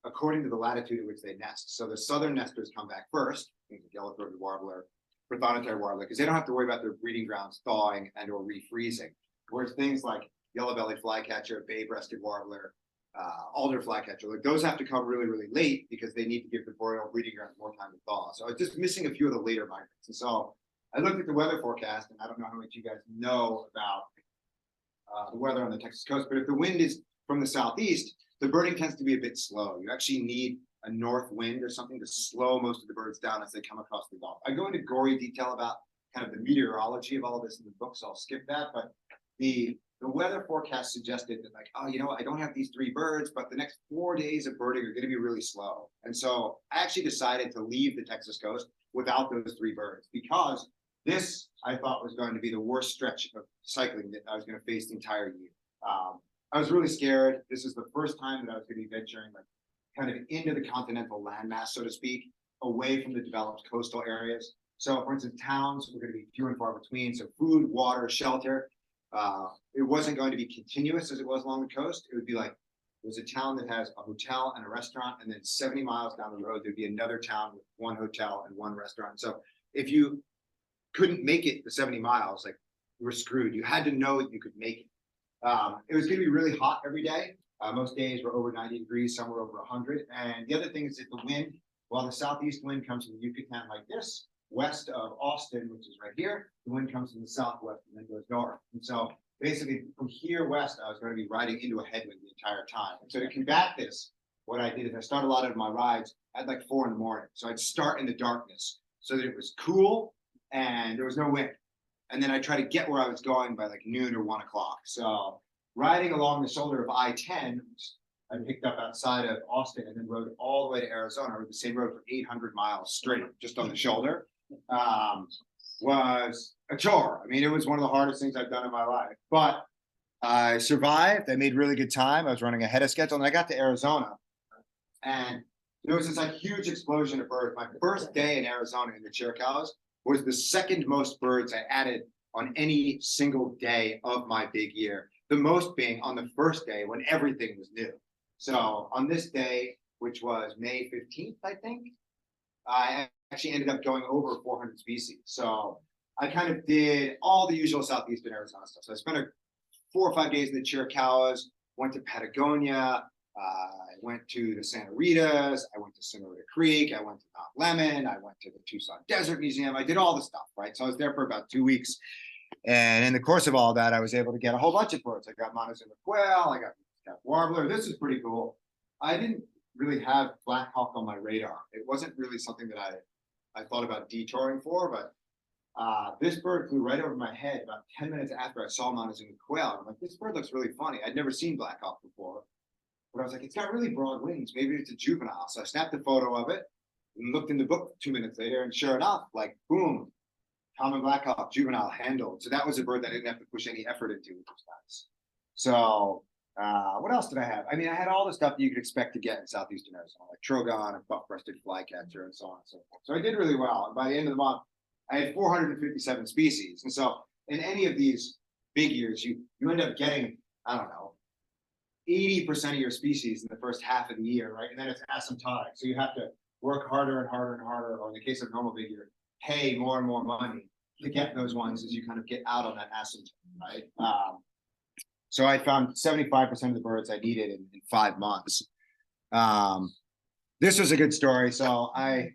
according to the latitude at which they nest. So the southern nesters come back first, things like yellow-throated warbler, prothonotary warbler, because they don't have to worry about their breeding grounds thawing and or refreezing. Whereas things like yellow-bellied flycatcher, bay-breasted warbler, alder flycatcher, like those have to come really, really late because they need to give the boreal breeding grounds more time to thaw. So it's just missing a few of the later migrants. And so I looked at the weather forecast, and I don't know how much you guys know about the weather on the Texas coast, but if the wind is from the southeast, the birding tends to be a bit slow. You actually need a north wind or something to slow most of the birds down as they come across the Gulf. I go into gory detail about kind of the meteorology of all of this in the book, so I'll skip that. But the weather forecast suggested that, like, oh, you know what, I don't have these 3 birds, but the next 4 days of birding are going to be really slow. And so I actually decided to leave the Texas coast without those 3 birds because this, I thought, was going to be the worst stretch of cycling that I was going to face the entire year. I was really scared. This is the first time that I was going to be venturing like kind of into the continental landmass, so to speak, away from the developed coastal areas. So for instance, towns were going to be few and far between. So food, water, shelter. It wasn't going to be continuous as it was along the coast. It would be like, there's a town that has a hotel and a restaurant, and then 70 miles down the road, there'd be another town with 1 hotel and 1 restaurant. So if you couldn't make it the 70 miles, like you were screwed. You had to know that you could make it. It was going to be really hot every day. Most days were over 90 degrees, some were over 100. And the other thing is that the wind, while the southeast wind comes from the Yucatan like this, west of Austin, which is right here. The wind comes from the southwest and then goes north. And so basically from here west, I was going to be riding into a headwind the entire time. And so to combat this, what I did is I started a lot of my rides at like 4 in the morning. So I'd start in the darkness so that it was cool and there was no wind. And then I try to get where I was going by like noon or 1 o'clock. So riding along the shoulder of I-10, which I picked up outside of Austin and then rode all the way to Arizona, I rode the same road for 800 miles straight, just on the shoulder, was a chore. I mean, it was one of the hardest things I've done in my life, but I survived. I made really good time. I was running ahead of schedule and I got to Arizona and there was this like huge explosion of birds. My first day in Arizona in the Chiricahuas was the second most birds I added on any single day of my big year. The most being on the first day when everything was new. So on this day, which was May 15th, I think, I actually ended up going over 400 species. So I kind of did all the usual southeastern Arizona stuff. So I spent 4 or 5 days in the Chiricahuas, went to Patagonia, I went to the Santa Ritas, I went to Sonora Creek, I went to Mount Lemmon, I went to the Tucson Desert Museum. I did all the stuff, right? So I was there for about 2 weeks. And in the course of all that, I was able to get a whole bunch of birds. I got Montezuma quail, I got warbler. This is pretty cool. I didn't really have Black Hawk on my radar. It wasn't really something that I thought about detouring for, but this bird flew right over my head about 10 minutes after I saw Montezuma quail. I'm like, this bird looks really funny. I'd never seen Black Hawk before, but I was like, it's got really broad wings. Maybe it's a juvenile. So I snapped a photo of it and looked in the book 2 minutes later, and sure enough, like boom, common Black Hawk juvenile handled. So that was a bird that I didn't have to push any effort into, which was nice. So what else did I have? I mean, I had all the stuff that you could expect to get in southeastern Arizona, like trogon and buff-breasted flycatcher and so on and so forth. So I did really well. And by the end of the month, I had 457 species. And so in any of these big years, you end up getting, I don't know, 80% of your species in the first half of the year, right? And then it's asymptotic. So you have to work harder and harder and harder, or in the case of normal big year, pay more and more money to get those ones as you kind of get out on that asymptote, right? So I found 75% of the birds I needed in 5 months. This was a good story. So I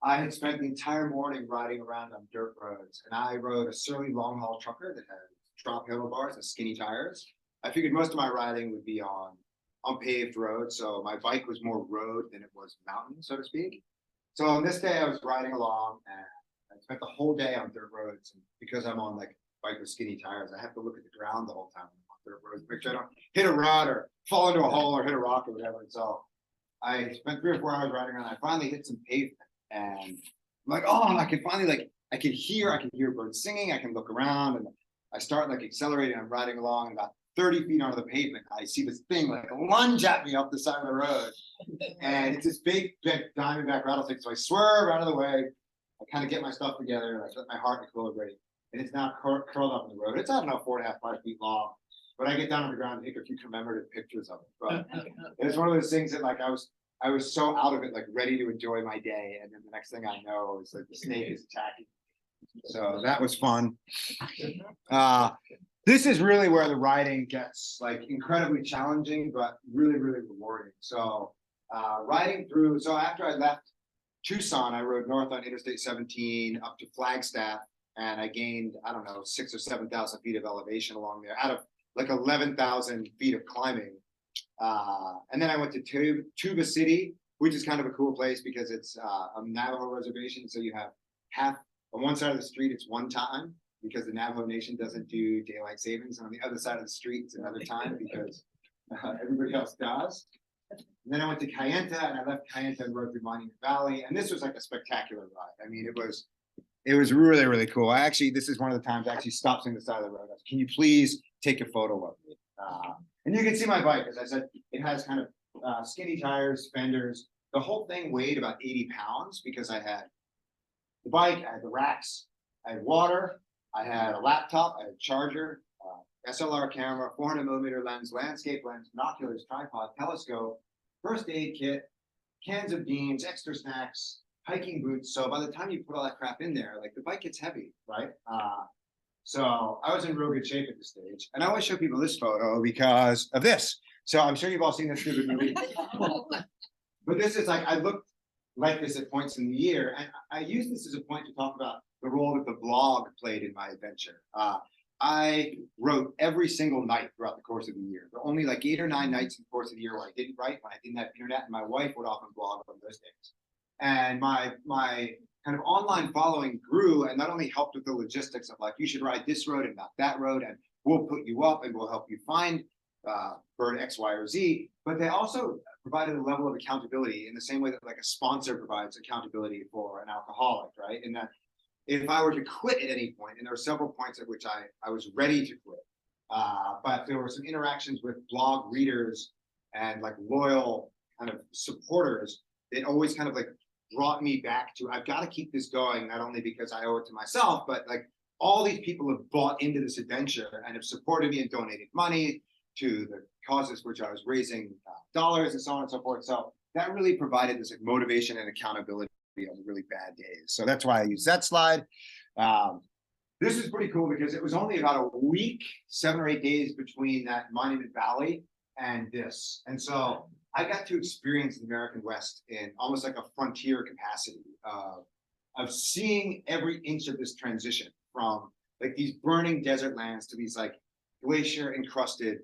had spent the entire morning riding around on dirt roads, and I rode a surly long haul trucker that had drop handlebars and skinny tires. I figured most of my riding would be on paved roads. So my bike was more road than it was mountain, so to speak. So on this day I was riding along and I spent the whole day on dirt roads. And because I'm on like bike with skinny tires, I have to look at the ground the whole time I'm on dirt roads, make sure I don't hit a rut or fall into a hole or hit a rock or whatever. And so I spent 3 or 4 hours riding around. I finally hit some pavement and I'm like, oh, I can finally I can hear birds singing. I can look around and I start like accelerating. I'm riding along and about 30 feet onto the pavement, I see this thing like lunge at me up the side of the road. And it's this big diamondback rattlesnake. So I swerve out of the way. I kind of get my stuff together. And I let my heart equilibrate. And it's now curled up in the road. It's, I don't know, 4.5, 5 feet long. But I get down on the ground and take a few commemorative pictures of it. But it's one of those things that like I was so out of it, like ready to enjoy my day. And then the next thing I know is like the snake is attacking. So that was fun. This is really where the riding gets like incredibly challenging, but really, really rewarding. So riding through, so after I left Tucson, I rode north on Interstate 17 up to Flagstaff, and I gained, I don't know, 6,000 or 7,000 feet of elevation along there out of like 11,000 feet of climbing. And then I went to Tuba City, which is kind of a cool place because it's a Navajo reservation. So you have half on one side of the street, it's one time, because the Navajo Nation doesn't do daylight savings. And on the other side of the street, it's another time because everybody else does. And then I went to Kayenta and I left Kayenta and rode through Monument Valley. And this was like a spectacular ride. I mean, it was really, really cool. This is one of the times I actually stopped on the side of the road. I said, can you please take a photo of me? And you can see my bike, as I said, it has kind of skinny tires, fenders. The whole thing weighed about 80 pounds because I had the bike, I had the racks, I had water, I had a laptop, I had a charger, SLR camera, 400mm lens, landscape lens, binoculars, tripod, telescope, first aid kit, cans of beans, extra snacks, hiking boots. So by the time you put all that crap in there, like the bike gets heavy, right? So I was in real good shape at this stage. And I always show people this photo because of this. So I'm sure you've all seen this stupid movie. But this is like, I looked like this at points in the year. And I use this as a point to talk about the role that the blog played in my adventure. I wrote every single night throughout the course of the year. There were only like 8 or 9 nights in the course of the year where I didn't write, when I didn't have internet, and my wife would often blog on those days. And my kind of online following grew, and not only helped with the logistics of like, you should ride this road and not that road, and we'll put you up and we'll help you find bird X, Y, or Z, but they also provided a level of accountability in the same way that like a sponsor provides accountability for an alcoholic, right? In that if I were to quit at any point, and there were several points at which I was ready to quit, but there were some interactions with blog readers and like loyal kind of supporters that always kind of like brought me back to, I've got to keep this going, not only because I owe it to myself, but like all these people have bought into this adventure and have supported me and donated money to the causes which I was raising dollars and so on and so forth. So that really provided this like motivation and accountability on really bad days. So that's why I use that slide. This is pretty cool because it was only about a week, 7 or 8 days between that Monument Valley and this. And so I got to experience the American West in almost like a frontier capacity of seeing every inch of this transition from like these burning desert lands to these like glacier encrusted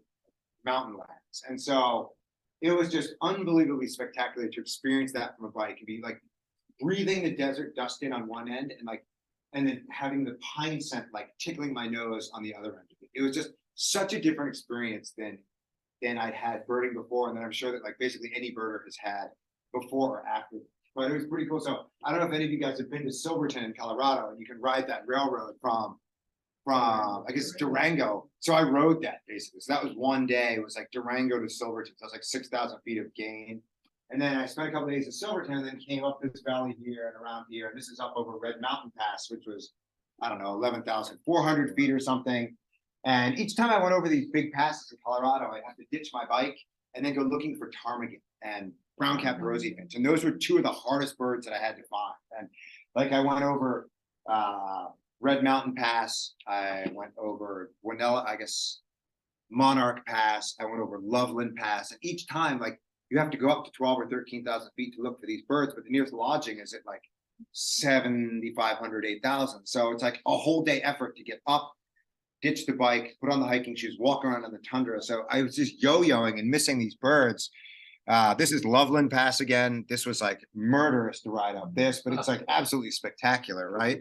mountain lands. And so it was just unbelievably spectacular to experience that from a bike and be like breathing the desert dust in on one end and then having the pine scent like tickling my nose on the other end of it. It was just such a different experience than I'd had birding before, and then I'm sure that like basically any birder has had before or after. But it was pretty cool. So I don't know if any of you guys have been to Silverton in Colorado, and you can ride that railroad from I guess Durango. So I rode that basically. So that was one day. It was like Durango to Silverton. So it was like 6,000 feet of gain. And then I spent a couple of days at Silverton, and then came up this valley here and around here. And this is up over Red Mountain Pass, which was, I don't know, 11,400 feet or something. And each time I went over these big passes in Colorado, I'd have to ditch my bike and then go looking for ptarmigan and brown-capped rosy finch. And those were two of the hardest birds that I had to find. And like I went over Red Mountain Pass, I went over Winella, I guess, Monarch Pass, I went over Loveland Pass. And each time, like, you have to go up to 12 or 13,000 feet to look for these birds, but the nearest lodging is at like 7,500, 8,000. So it's like a whole day effort to get up, ditch the bike, put on the hiking shoes, walk around on the tundra. So I was just yo-yoing and missing these birds. This is Loveland Pass again. This was like murderous to ride up this, but it's like absolutely spectacular, right?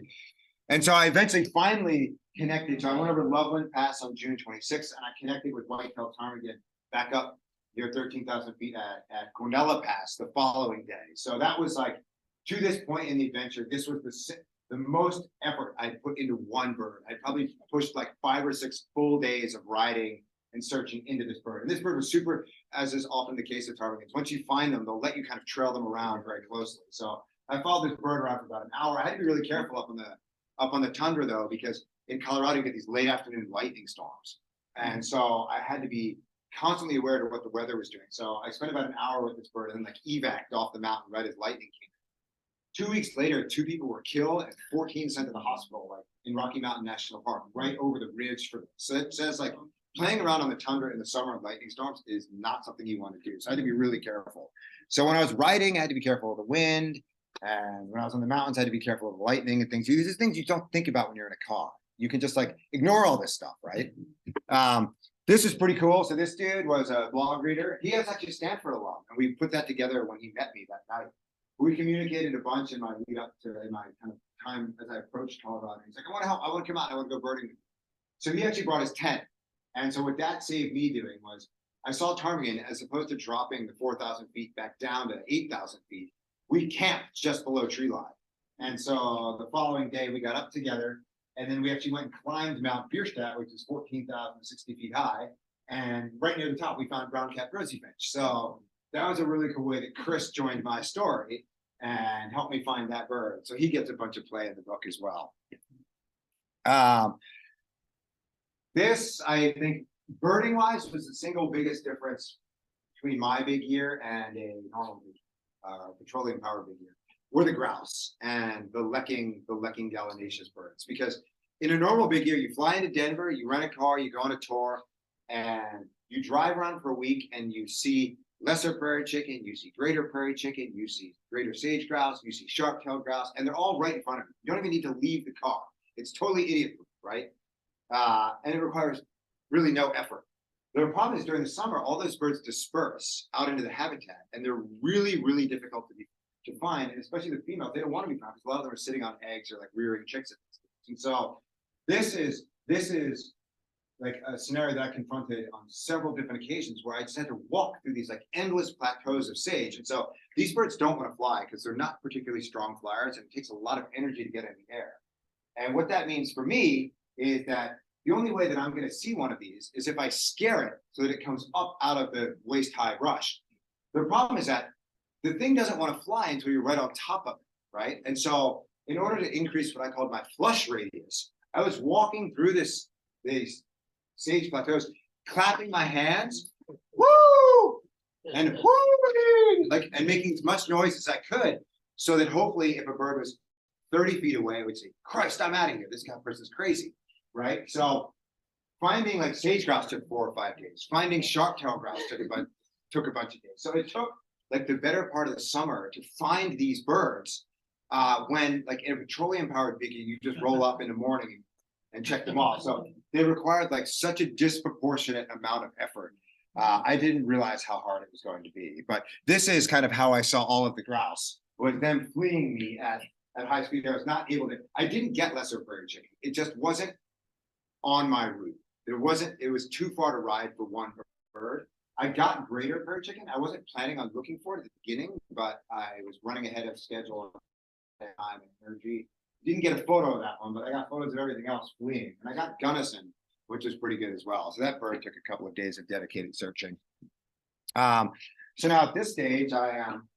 And so I eventually finally connected. So I went over Loveland Pass on June 26th, and I connected with white-tailed ptarmigan back up near 13,000 feet at Cornella Pass the following day. So that was like, to this point in the adventure, this was the most effort I put into one bird. I probably pushed like 5 or 6 full days of riding and searching into this bird. And this bird was super, as is often the case with ptarmigans. Once you find them, they'll let you kind of trail them around very closely. So I followed this bird around for about an hour. I had to be really careful up on the tundra though, because in Colorado you get these late afternoon lightning storms. And so I had to be constantly aware of what the weather was doing. So I spent about an hour with this bird and then like evac'd off the mountain right as lightning came. 2 weeks later, 2 people were killed and 14 sent to the hospital, like in Rocky Mountain National Park, right over the ridge for this. So it says like playing around on the tundra in the summer of lightning storms is not something you want to do. So I had to be really careful. So when I was riding, I had to be careful of the wind. And when I was on the mountains, I had to be careful of the lightning and things. These are things you don't think about when you're in a car. You can just like ignore all this stuff, right? This is pretty cool. So this dude was a blog reader. He has actually Stanford alum, and we put that together when he met me that night. We communicated a bunch in my lead up to my kind of time as I approached Colorado. He's like, I want to help. I want to come out. I want to go birding. So he actually brought his tent. And so what that saved me doing was I saw ptarmigan, as opposed to dropping the 4,000 feet back down to 8,000 feet, we camped just below tree line. And so the following day we got up together, and then we actually went and climbed Mount Bierstadt, which is 14,060 feet high. And right near the top, we found brown-capped rosy finch. So that was a really cool way that Chris joined my story and helped me find that bird. So he gets a bunch of play in the book as well. This, I think, birding wise, was the single biggest difference between my big year and a normal petroleum powered big year, were the grouse and the lecking gallinaceous birds. Because in a normal big year, you fly into Denver, you rent a car, you go on a tour, and you drive around for a week and you see lesser prairie chicken, you see greater prairie chicken, you see greater sage grouse, you see sharp-tailed grouse, and they're all right in front of you. You don't even need to leave the car. It's totally idiot-proof, right? And it requires really no effort. The problem is during the summer, all those birds disperse out into the habitat, and they're really, really difficult to find, and especially the females. They don't want to be found because a lot of them are sitting on eggs or like rearing chicks. And so this is like a scenario that I confronted on several different occasions where I just had to walk through these like endless plateaus of sage. And so these birds don't want to fly because they're not particularly strong flyers, and it takes a lot of energy to get in the air. And what that means for me is that the only way that I'm going to see one of these is if I scare it so that it comes up out of the waist-high brush. The problem is that the thing doesn't want to fly until you're right on top of it, right? And so in order to increase what I called my flush radius, I was walking through these sage plateaus, clapping my hands, woo, and whoo, like, and making as much noise as I could, so that hopefully if a bird was 30 feet away, I would say, Christ, I'm out of here. This guy person's crazy, right? So finding like sage grouse took 4 or 5 days. Finding sharp-tailed grouse took a bunch of days. So it took like the better part of the summer to find these birds when like in a petroleum-powered biggie, you just roll up in the morning and check them off. So they required like such a disproportionate amount of effort. I didn't realize how hard it was going to be. But this is kind of how I saw all of the grouse, was them fleeing me at high speed. I was not able to, I didn't get lesser prairie chicken. It just wasn't on my route. It was too far to ride for one bird. I got greater prairie chicken. I wasn't planning on looking for it at the beginning, but I was running ahead of schedule, time and energy. Didn't get a photo of that one, but I got photos of everything else fleeing. And I got Gunnison, which is pretty good as well. So that bird took a couple of days of dedicated searching. So now at this stage, I am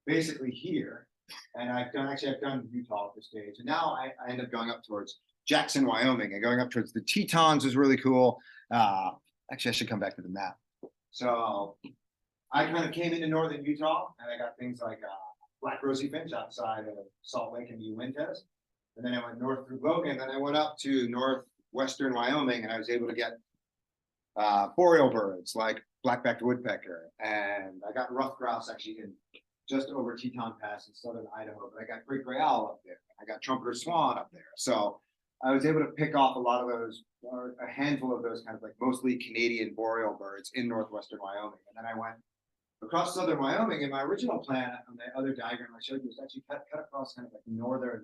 basically here, and I've done Utah at this stage. And now I end up going up towards Jackson, Wyoming, and going up towards the Tetons is really cool. Actually, I should come back to the map. So I kind of came into northern Utah, and I got things like black rosy finch outside of Salt Lake and Uintas. And then I went north through Logan, then I went up to northwestern Wyoming, and I was able to get boreal birds like black-backed woodpecker, and I got rough grouse actually in just over Teton Pass in southern Idaho, but I got great gray owl up there. I got trumpeter swan up there. So I was able to pick off a lot of those, or a handful of those kind of like mostly Canadian boreal birds in northwestern Wyoming. And then I went across southern Wyoming, and my original plan on the other diagram I showed you was actually cut across kind of like northern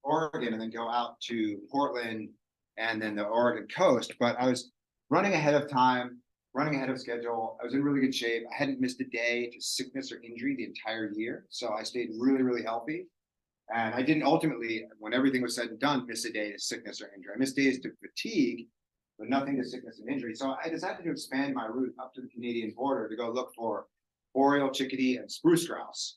Oregon, and then go out to Portland and then the Oregon coast. But I was running ahead of time, running ahead of schedule. I was in really good shape. I hadn't missed a day to sickness or injury the entire year. So I stayed really, really healthy. And I didn't ultimately, when everything was said and done, miss a day to sickness or injury. I missed days to fatigue, but nothing to sickness and injury. So I decided to expand my route up to the Canadian border to go look for boreal chickadee and spruce grouse.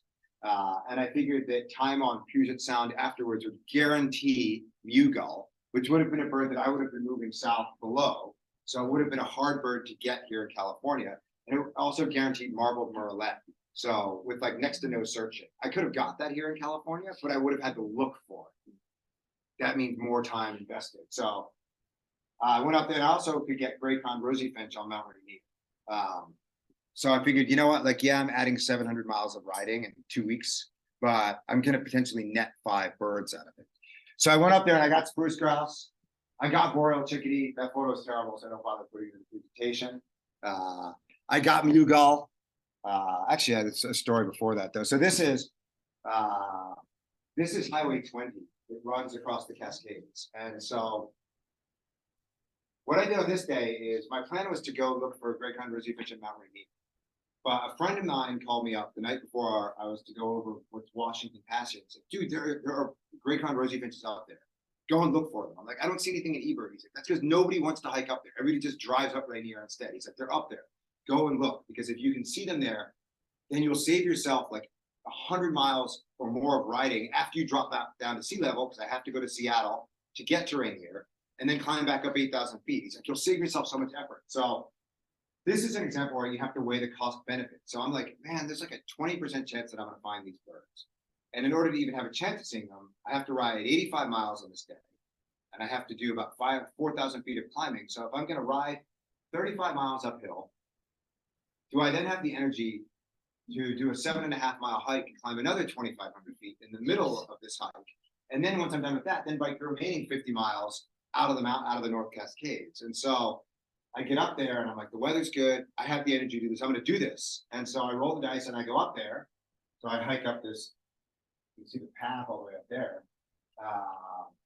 And I figured that time on Puget Sound afterwards would guarantee mew gull, which would have been a bird that I would have been moving south below. So it would have been a hard bird to get here in California. And it also guaranteed marbled murrelet. So with like next to no searching, I could have got that here in California, but I would have had to look for it. That means more time invested. So I went up there, and I also could get gray-crowned rosy finch on Mount Rainier. So I figured, you know what, like, yeah, I'm adding 700 miles of riding in 2 weeks, but I'm going to potentially net 5 birds out of it. So I went up there and I got spruce grouse. I got boreal chickadee. That photo is terrible, so I don't bother putting it in the presentation. I got mew gull. Actually, I had a story before that, though. So this is Highway 20. It runs across the Cascades. And so what I did on this day is my plan was to go look for gray-crowned rosy finch at Mount Rainier. But a friend of mine called me up the night before I was to go over with Washington Pasture and said, dude, there are gray-crowned rosy finches out there. Go and look for them. I'm like, I don't see anything in eBird. He's like, that's because nobody wants to hike up there. Everybody just drives up Rainier instead. He's like, they're up there. Go and look, because if you can see them there, then you'll save yourself like 100 miles or more of riding after you drop down to sea level, because I have to go to Seattle to get to Rainier, and then climb back up 8,000 feet. He's like, you'll save yourself so much effort. So this is an example where you have to weigh the cost benefit. So I'm like, man, there's like a 20% chance that I'm going to find these birds. And in order to even have a chance of seeing them, I have to ride 85 miles on this day. And I have to do about 4,000 feet of climbing. So if I'm going to ride 35 miles uphill do I then have the energy to do a 7.5 mile hike and climb another 2,500 feet in the middle of this hike? And then once I'm done with that, then bike the remaining 50 miles out of the mountain, out of the North Cascades. And so I get up there and I'm like, the weather's good. I have the energy to do this. I'm going to do this. And so I roll the dice and I go up there. So I hike up this, you can see the path all the way up there.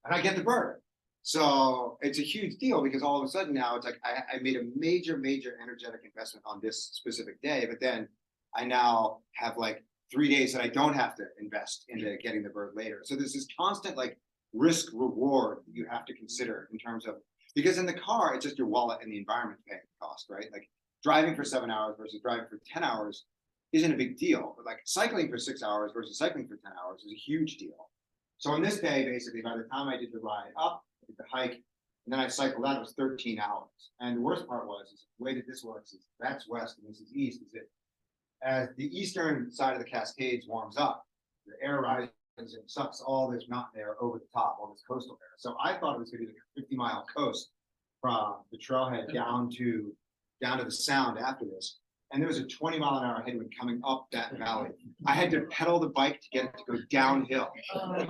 And I get the bird. So it's a huge deal because all of a sudden now it's like I made a major energetic investment on this specific day, but then I now have like 3 days that I don't have to invest into getting the bird later. So there's this constant like risk reward that you have to consider in terms of, because in the car, it's just your wallet and the environment paying the cost, right? Like driving for 7 hours versus driving for 10 hours isn't a big deal, but like cycling for 6 hours versus cycling for 10 hours is a huge deal. So on this day, basically, by the time I did the ride up, I did the hike, and then I cycled out, it was 13 hours. And the worst part was, is the way that this works is that's west and this is east, is that as the eastern side of the Cascades warms up, the air rises and sucks all this mountain air over the top, all this coastal air. So I thought it was going to be like a 50-mile coast from the trailhead down to the sound after this. And there was a 20-mile-an-hour headwind coming up that valley. I had to pedal the bike to get it to go downhill.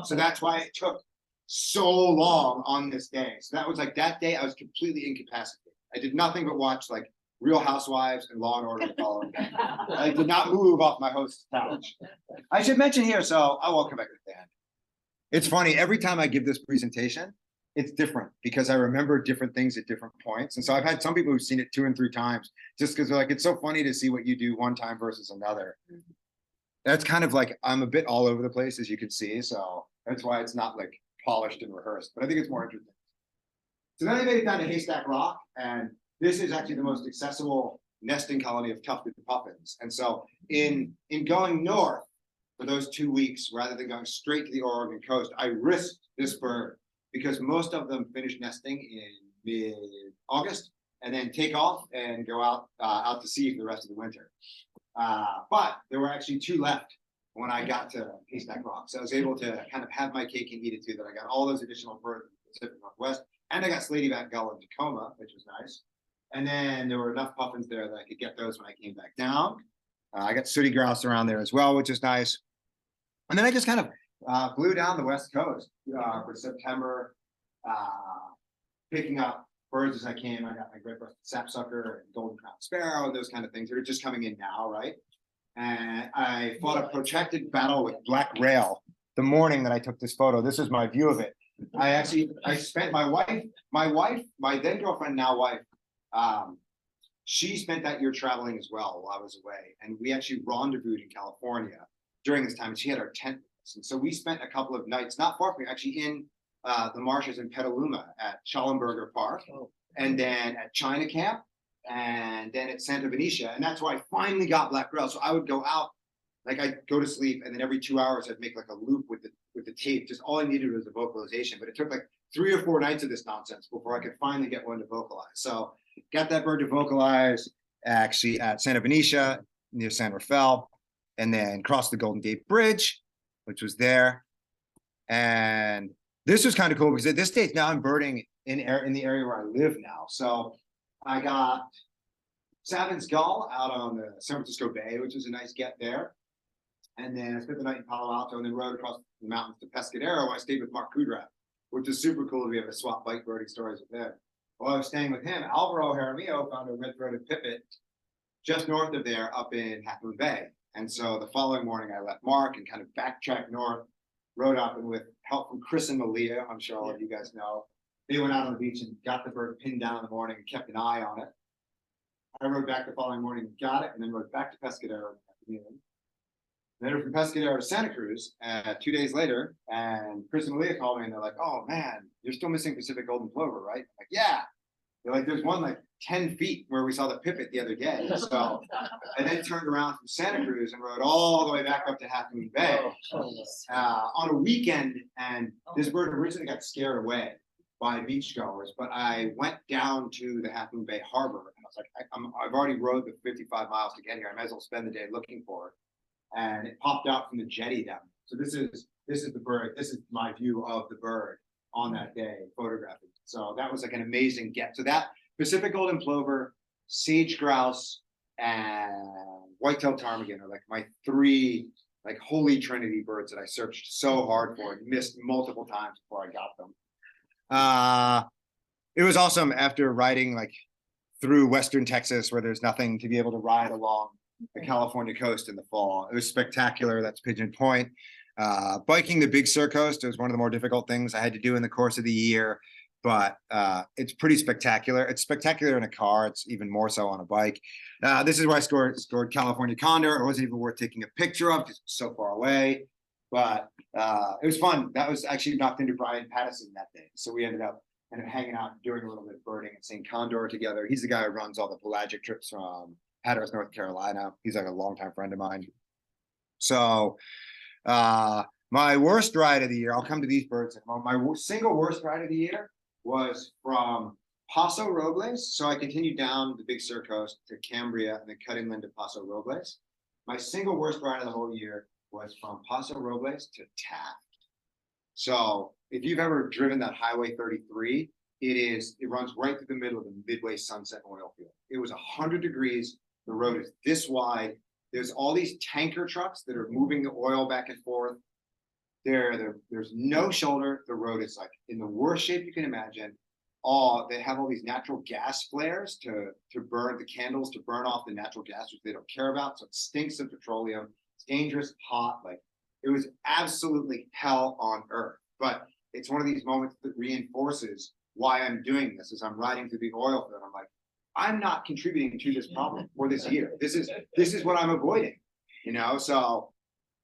So that's why it took so long on this day. So that was like that day I was completely incapacitated. I did nothing but watch like Real Housewives and Law and Order the following day. I did not move off my host's couch. I should mention here, so I will come back to the end. It's funny, every time I give this presentation, it's different because I remember different things at different points. And so I've had some people who've seen it 2 and 3 times just because they're like, it's so funny to see what you do one time versus another. That's kind of like, I'm a bit all over the place, as you can see. So that's why it's not like polished and rehearsed, but I think it's more interesting. So then I made it down to Haystack Rock, and this is actually the most accessible nesting colony of tufted puffins. And so in going north for those 2 weeks, rather than going straight to the Oregon coast, I risked this bird because most of them finish nesting in mid-August and then take off and go out to sea for the rest of the winter. But there were actually 2 left when I got to Haystack Rock. So I was able to kind of have my cake and eat it too, that I got all those additional birds in the Pacific Northwest, and I got slatyback gull in Tacoma, which was nice. And then there were enough puffins there that I could get those when I came back down. I got sooty grouse around there as well, which is nice. And then I just kind of flew down the West Coast for September, picking up birds as I came. I got my great-breasted sapsucker and golden crowned sparrow and those kind of things that are just coming in now, right? And I fought a protracted battle with black rail the morning that I took this photo. This is my view of it. I spent my then girlfriend, now wife, she spent that year traveling as well while I was away. And we actually rendezvoused in California during this time. And she had our tent with us. And so we spent a couple of nights, not far from here, actually in the marshes in Petaluma at Schallenberger Park, and then at China Camp, and then at Santa Benicia. And that's why I finally got black rail. So I would go out, like I'd go to sleep, and then every 2 hours I'd make like a loop with the tape. Just all I needed was a vocalization, but it took like 3 or 4 nights of this nonsense before I could finally get one to vocalize. So got that bird to vocalize actually at Santa Benicia near San Rafael, and then crossed the Golden Gate Bridge, which was there. And this was kind of cool because at this stage now I'm birding in the area where I live now. So I got Savin's gull out on the San Francisco Bay, which was a nice get there. And then I spent the night in Palo Alto and then rode across the mountains to Pescadero, where I stayed with Mark Kudrat, which is super cool to be able to swap bike birding stories with him. While I was staying with him, Alvaro Jaramillo found a red-throated pipit just north of there up in Half Moon Bay. And so the following morning, I left Mark and kind of backtracked north, rode up, and with help from Chris and Malia, I'm sure all of you guys know, they went out on the beach and got the bird pinned down in the morning and kept an eye on it. I rode back the following morning and got it, and then rode back to Pescadero in the afternoon. Then from Pescadero to Santa Cruz 2 days later, and Chris and Malia called me and they're like, "Oh man, you're still missing Pacific golden plover, right?" I'm like, "Yeah." They're like, "There's one like 10 feet where we saw the pipit the other day." So I then turned around from Santa Cruz and rode all the way back up to Half Moon Bay on a weekend. And this bird originally got scared away by beachgoers, but I went down to the Half Moon Bay Harbor and I was like, I've already rode the 55 miles to get here. I might as well spend the day looking for it. And it popped out from the jetty down. So this is the bird. This is my view of the bird on that day, photographing. So that was like an amazing get. So that Pacific golden plover, sage grouse, and white-tailed ptarmigan are like my three like holy trinity birds that I searched so hard for and missed multiple times before I got them. It was awesome after riding like through Western Texas where there's nothing to be able to ride along the California coast in the fall. It was spectacular. That's Pigeon Point. Biking the Big Sur coast was one of the more difficult things I had to do in the course of the year, but it's pretty spectacular. It's spectacular in a car. It's even more so on a bike. This is where I scored California condor. It wasn't even worth taking a picture of because it was so far away, but it was fun. That was actually knocked into Brian Pattison that day. So we ended up kind of hanging out, doing a little bit of birding and seeing condor together. He's the guy who runs all the pelagic trips from Hatteras, North Carolina. He's like a longtime friend of mine. So my worst ride of the year, I'll come to these birds. My single worst ride of the year was from Paso Robles. So I continued down the Big Sur coast to Cambria and then cut inland to Paso Robles. My single worst ride of the whole year was from Paso Robles to Taft. So if you've ever driven that Highway 33, it runs right through the middle of the Midway Sunset oil field. It was 100 degrees. The road is this wide. There's all these tanker trucks that are moving the oil back and forth. There's no shoulder. The road is like in the worst shape you can imagine. They have all these natural gas flares to burn the candles, to burn off the natural gas, which they don't care about. So it stinks of petroleum. It's dangerous, hot. Like it was absolutely hell on earth. But it's one of these moments that reinforces why I'm doing this. As I'm riding through the oil field, I'm like, I'm not contributing to this problem for this year. This is what I'm avoiding, you know? So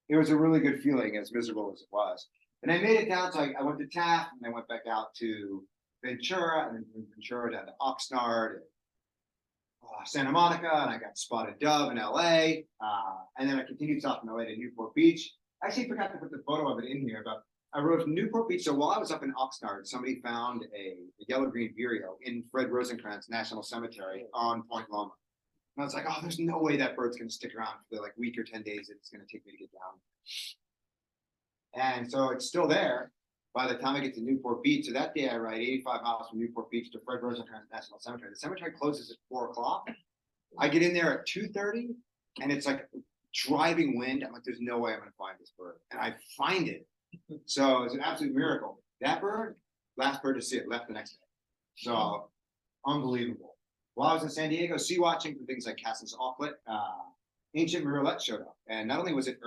it was a really good feeling, as miserable as it was. And I made it down, so I went to Taft, and I went back out to Ventura, and then from Ventura down to Oxnard, and, Santa Monica, and I got spotted dove in LA. And then I continued south in LA to Newport Beach. I actually forgot to put the photo of it in here, but I rode from Newport Beach. So while I was up in Oxnard, somebody found a yellow-green vireo in Fred Rosencrantz National Cemetery on Point Loma. And I was like, oh, there's no way that bird's going to stick around for the like week or 10 days that it's going to take me to get down. And so it's still there by the time I get to Newport Beach. So that day I ride 85 miles from Newport Beach to Fred Rosencrantz National Cemetery. The cemetery closes at 4 o'clock. I get in there at 2:30 and it's like driving wind. I'm like, there's no way I'm going to find this bird. And I find it. So it's an absolute miracle. That bird, last bird to see it, left the next day. So unbelievable. While I was in San Diego, sea watching for things like Cassis Auklet, ancient murrelet showed up. And not only was it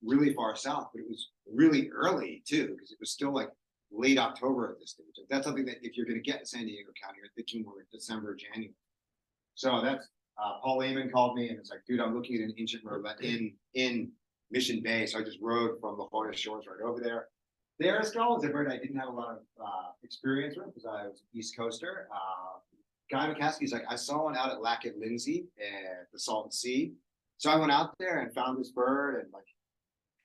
really far south, but it was really early too, because it was still like late October at this stage. That's something that if you're going to get in San Diego County, you're thinking more like December, January. So that's Paul Lehman called me and it's like, dude, I'm looking at an ancient murrelet in Mission Bay. So I just rode from La Jolla Shores right over there. The Aristotle is a bird I didn't have a lot of experience with because I was an East Coaster. Guy McCaskey's like, I saw one out at Lackett Lindsay at the Salton Sea. So I went out there and found this bird and like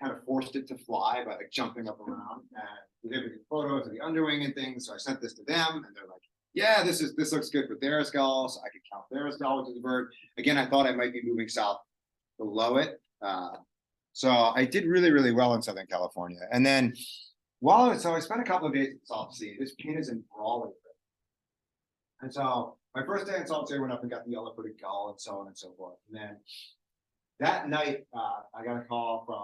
kind of forced it to fly by like jumping up around. And we did photos of the underwing and things. So I sent this to them and they're like, yeah, this looks good for Theriscal. So I could count Theriscal, which is a bird. Again, I thought I might be moving south below it. So I did really, really well in Southern California. And then so I spent a couple of days in Salt Sea. This pin is in Brawley. And so my first day in Salt Sea, I went up and got the yellow-footed gull and so on and so forth. And then that night, I got a call from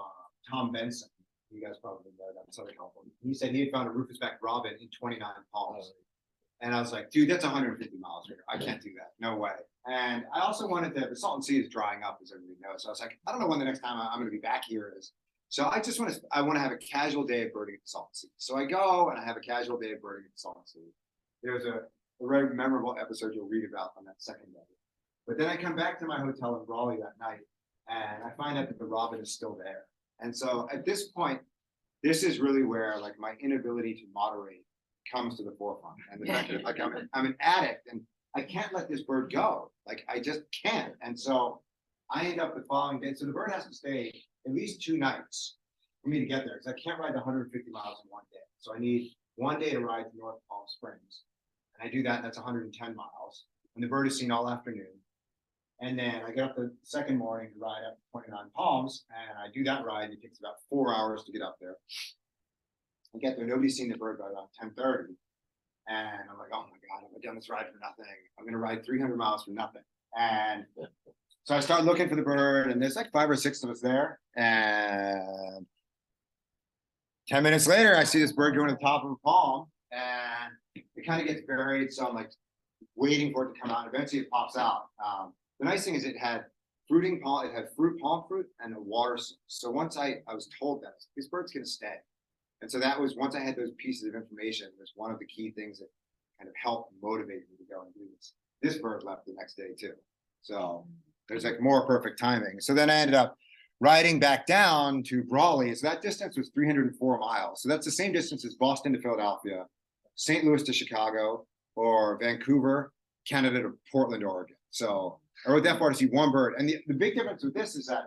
Tom Benson. You guys probably know that in Southern California. He said he had found a rufous-backed robin in 29 palms. And I was like, dude, that's 150 miles here. I can't do that. No way. And I also wanted the Salton Sea is drying up, as everybody knows. So I was like, I don't know when the next time I'm going to be back here is. So I want to have a casual day of birding at the Salton Sea. So I go and I have a casual day of birding at the Salton Sea. There's a very memorable episode you'll read about on that second day. But then I come back to my hotel in Raleigh that night and I find out that the robin is still there. And so at this point, this is really where like my inability to moderate comes to the forefront. And the fact that like I'm an addict and I can't let this bird go. Like I just can't. And so I end up the following day. So the bird has to stay at least 2 nights for me to get there because I can't ride the 150 miles in one day. So I need 1 day to ride to North Palm Springs. And I do that, and that's 110 miles. And the bird is seen all afternoon. And then I get up the second morning to ride up to 29 Palms, and I do that ride, and it takes about 4 hours to get up there. I get there, nobody's seen the bird by around 10:30. And I'm like, oh my God, have I done this ride for nothing? I'm gonna ride 300 miles for nothing. And So I started looking for the bird, and there's like 5 or 6 of us there. And 10 minutes later, I see this bird going to the top of a palm, and it kind of gets buried. So I'm like waiting for it to come out. Eventually, it pops out. The nice thing is it had fruiting palm, it had palm fruit, and a water source. So once I was told that this bird's going to stay, and so that was once I had those pieces of information, it was one of the key things that kind of helped motivate me to go and do this. This bird left the next day too. So there's like more perfect timing. So then I ended up riding back down to Brawley. So that distance was 304 miles. So that's the same distance as Boston to Philadelphia, St. Louis to Chicago, or Vancouver, Canada to Portland, Oregon. So I rode that far to see one bird. And the big difference with this is that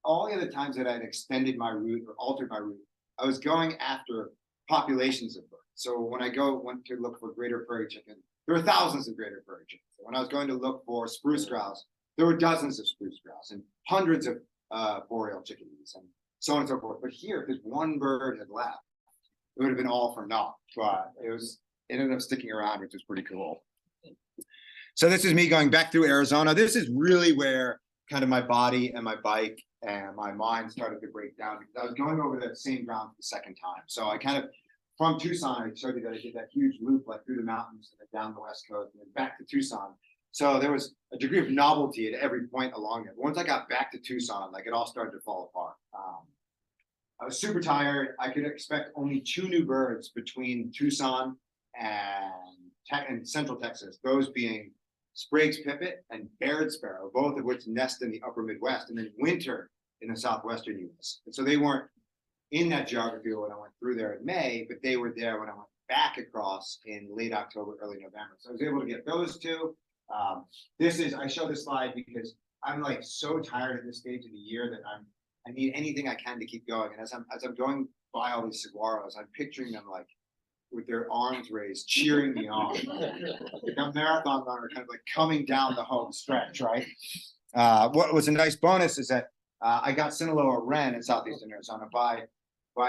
all the other times that I'd extended my route or altered my route, I was going after populations of birds. So when I went to look for greater prairie chicken, there were thousands of greater prairie chickens. When I was going to look for spruce grouse, there were dozens of spruce grouse and hundreds of boreal chickadees and so on and so forth. But here, if this one bird had left, it would have been all for naught. But it ended up sticking around, which was pretty cool. So this is me going back through Arizona. This is really where kind of my body and my bike and my mind started to break down, because I was going over that same ground for the second time. So I kind of, from Tucson, I showed you that I did that huge loop like through the mountains and then down the West Coast and then back to Tucson. So there was a degree of novelty at every point along it. Once I got back to Tucson, like it all started to fall apart. I was super tired. I could expect only 2 new birds between Tucson and Central Texas, those being Sprague's pipit and Baird sparrow, both of which nest in the upper Midwest and then winter in the southwestern U.S. And so they weren't in that geography when I went through there in May, but they were there when I went back across in late October, early November. So I was able to get those 2. I show this slide because I'm like so tired at this stage of the year that I need anything I can to keep going. And as I'm going by all these saguaros, I'm picturing them like with their arms raised, cheering me on. Like a marathon runner kind of like coming down the home stretch, right? What was a nice bonus is that I got Sinaloa wren in southeastern Arizona by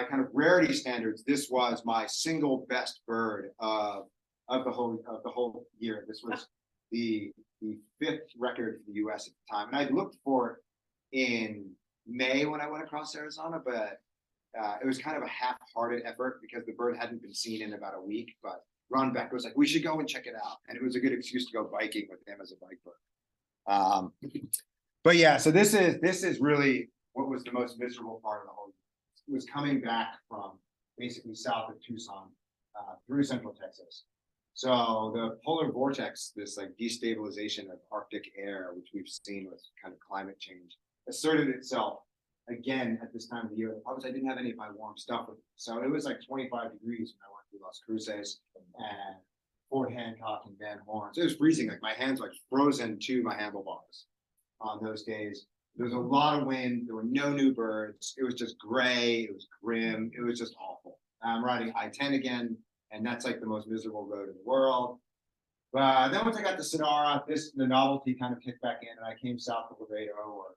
kind of rarity standards. This was my single best bird of the whole year. This was the 5th record for the U.S. at the time, and I looked for it in May when I went across Arizona, but it was kind of a half-hearted effort because the bird hadn't been seen in about a week. But Ron Beck was like, "We should go and check it out," and it was a good excuse to go biking with him as a bike bird. But yeah, so this is really what was the most miserable part of the whole year. It was coming back from basically south of Tucson through Central Texas. So the polar vortex, this like destabilization of Arctic air, which we've seen with kind of climate change, asserted itself again at this time of the year. The problem is I didn't have any of my warm stuff with me. So it was like 25 degrees when I went through Las Cruces and Fort Hancock and Van Horn. So it was freezing. Like my hands were like frozen to my handlebars on those days. There was a lot of wind. There were no new birds. It was just gray. It was grim. It was just awful. I'm riding I-10 again, and that's like the most miserable road in the world. But then once I got to Sonora, the novelty kind of kicked back in, and I came south of Laredo, where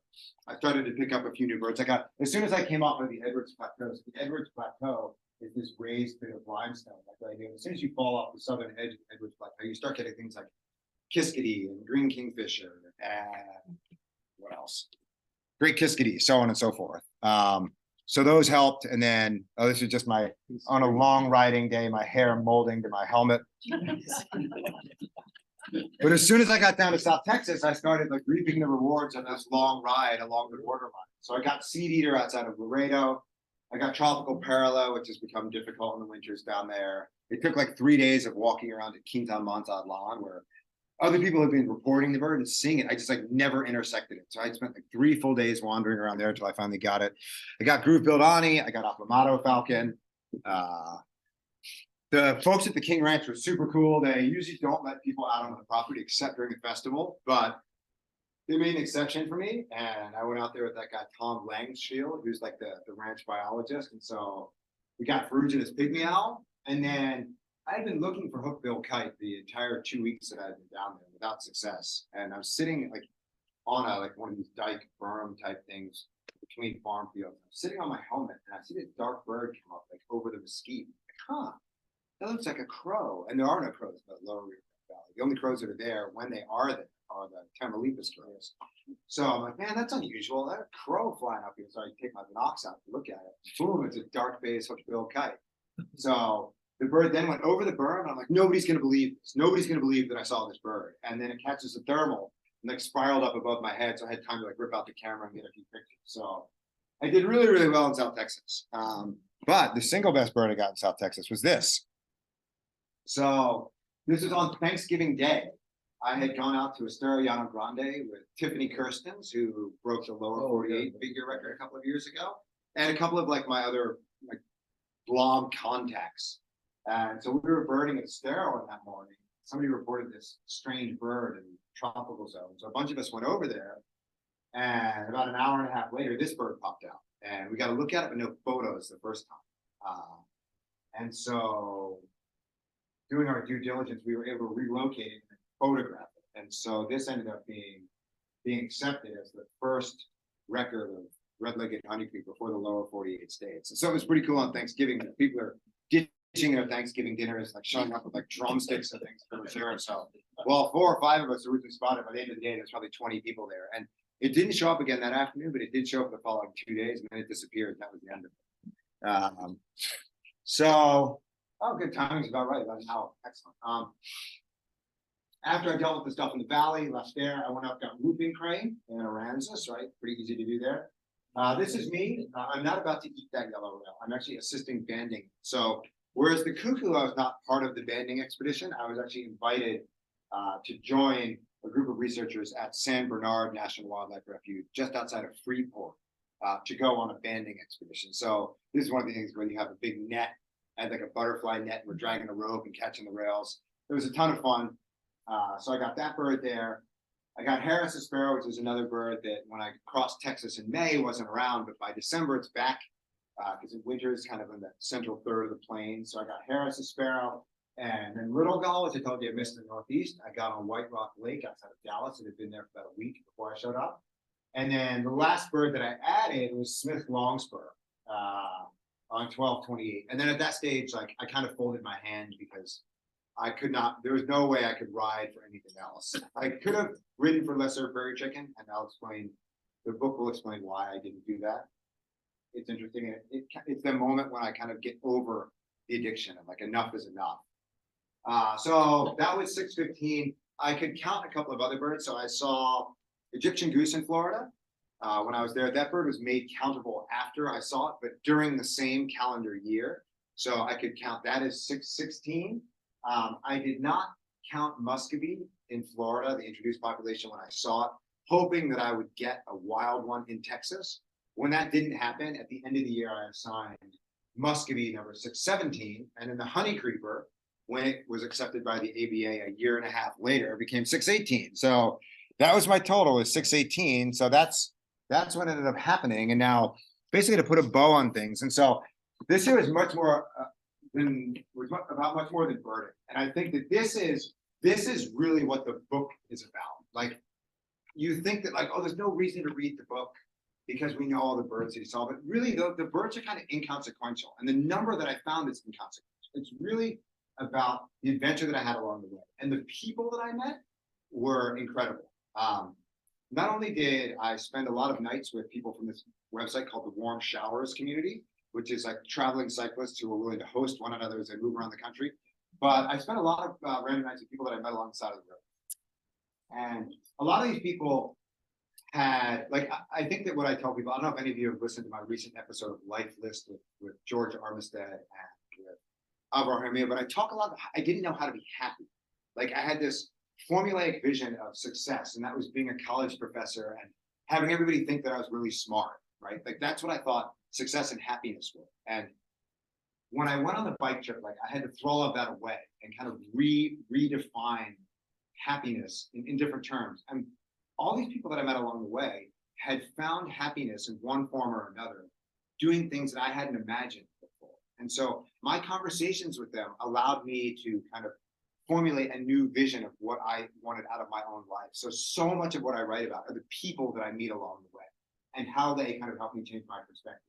I started to pick up a few new birds. As soon as I came off of the Edwards Plateau, so the Edwards Plateau is this raised bit of limestone. Like right here. As soon as you fall off the southern edge of the Edwards Plateau, you start getting things like kiskadee and green kingfisher and what else? Great kiskadee, so on and so forth. So those helped. And then, this is just on a long riding day, my hair molding to my helmet. But as soon as I got down to South Texas, I started like reaping the rewards of this long ride along the borderline. So I got seed eater outside of Laredo. I got tropical parallel, which has become difficult in the winters down there. It took like 3 days of walking around at Quintan Montad Lawn, where other people have been reporting the bird and seeing it. I just like never intersected it. So I spent like 3 full days wandering around there until I finally got it. I got groove-billed Ani. I got Aflamato falcon. The folks at the King Ranch were super cool. They usually don't let people out on the property except during the festival, but they made an exception for me. And I went out there with that guy, Tom Langshield, who's like the ranch biologist. And so we got Ferruginous pygmy owl. And then I had been looking for hookbill kite the entire 2 weeks that I had been down there without success. And I was sitting like on one of these dike berm type things between farm fields. I'm sitting on my helmet and I see this dark bird come up like over the mesquite. Like, huh, that looks like a crow. And there are no crows, but lower Valley. The only crows that are there when they are there are the Tamaulipas crows. So I'm like, man, that's unusual. That crow flying up here. So I take my binocs out to look at it. Boom, it's a dark-faced hook-billed kite. So the bird then went over the berm. I'm like, nobody's going to believe this. Nobody's going to believe that I saw this bird. And then it catches the thermal and like spiraled up above my head. So I had time to like rip out the camera and get a few pictures. So I did really, really well in South Texas. But the single best bird I got in South Texas was this. So this is on Thanksgiving Day. I had gone out to Estero Llano Grande with Tiffany Kirstens, who broke the lower 48 figure record a couple of years ago, and a couple of like my other like blog contacts. And so we were birding at Estero that morning. Somebody reported this strange bird in tropical zone. So a bunch of us went over there, and about an hour and a half later, this bird popped out, and we got to look at it, but no photos the first time. And so doing our due diligence, we were able to relocate it and photograph it. And so this ended up being accepted as the first record of red-legged honeycreep before the lower 48 states. And so it was pretty cool on Thanksgiving that people are ditching their Thanksgiving dinners, like showing up with like drumsticks and things for sure. So, well, 4 or 5 of us originally spotted. By the end of the day, there's probably 20 people there. And it didn't show up again that afternoon, but it did show up the following 2 days, and then it disappeared. That was the end of it. Oh, good timing's about right. About an hour. Excellent. After I dealt with the stuff in the valley, left there, I went up, got whooping crane in Aransas, right? Pretty easy to do there. This is me. I'm not about to eat that yellow rail. I'm actually assisting banding. So whereas the cuckoo, I was not part of the banding expedition, I was actually invited to join a group of researchers at San Bernard National Wildlife Refuge, just outside of Freeport, to go on a banding expedition. So this is one of the things where you have a big net and like a butterfly net, and we're dragging a rope and catching the rails. It was a ton of fun. So I got that bird there. I got Harris's sparrow, which is another bird that when I crossed Texas in May wasn't around, but by December it's back because in winter it's kind of in the central third of the plain. So I got Harris's sparrow, and then little gull, which I told you I missed in the Northeast. I got on White Rock Lake outside of Dallas. It had been there for about a week before I showed up. And then the last bird that I added was Smith Longspur on 12/28. And then at that stage, like I kind of folded my hand because I could not, there was no way I could ride for anything else. I could have ridden for lesser prairie chicken, and I'll explain, the book will explain why I didn't do that. It's interesting. It's the moment when I kind of get over the addiction of like enough is enough. So that was 6:15. I could count a couple of other birds. So I saw Egyptian goose in Florida when I was there. That bird was made countable after I saw it, but during the same calendar year. So I could count that as 6:16. I did not count muscovy in Florida, the introduced population, when I saw it, hoping that I would get a wild one in Texas. When that didn't happen, at the end of the year, I assigned muscovy number 617, and then the honey creeper, when it was accepted by the ABA a year and a half later, became 618. So that was my total, is 618. So that's what ended up happening. And now, basically, to put a bow on things. And so this year is much more about much more than birding. And I think that this is really what the book is about. Like, you think that like, oh, there's no reason to read the book because we know all the birds that you saw, but really the birds are kind of inconsequential. And the number that I found is inconsequential. It's really about the adventure that I had along the way. And the people that I met were incredible. Not only did I spend a lot of nights with people from this website called the Warm Showers Community, which is like traveling cyclists who are willing to host one another as they move around the country. But I spent a lot of random nights with people that I met along the side of the road. And a lot of these people had, like, I think that what I tell people, I don't know if any of you have listened to my recent episode of Life List with George Armistead and with Alvaro Hermia, but I talk a lot about, I didn't know how to be happy. Like I had this formulaic vision of success, and that was being a college professor and having everybody think that I was really smart, right? Like that's what I thought success and happiness were. And when I went on the bike trip, like I had to throw all of that away and kind of redefine happiness in different terms. And all these people that I met along the way had found happiness in one form or another, doing things that I hadn't imagined before. And so my conversations with them allowed me to kind of formulate a new vision of what I wanted out of my own life. So much of what I write about are the people that I meet along the way and how they kind of help me change my perspective.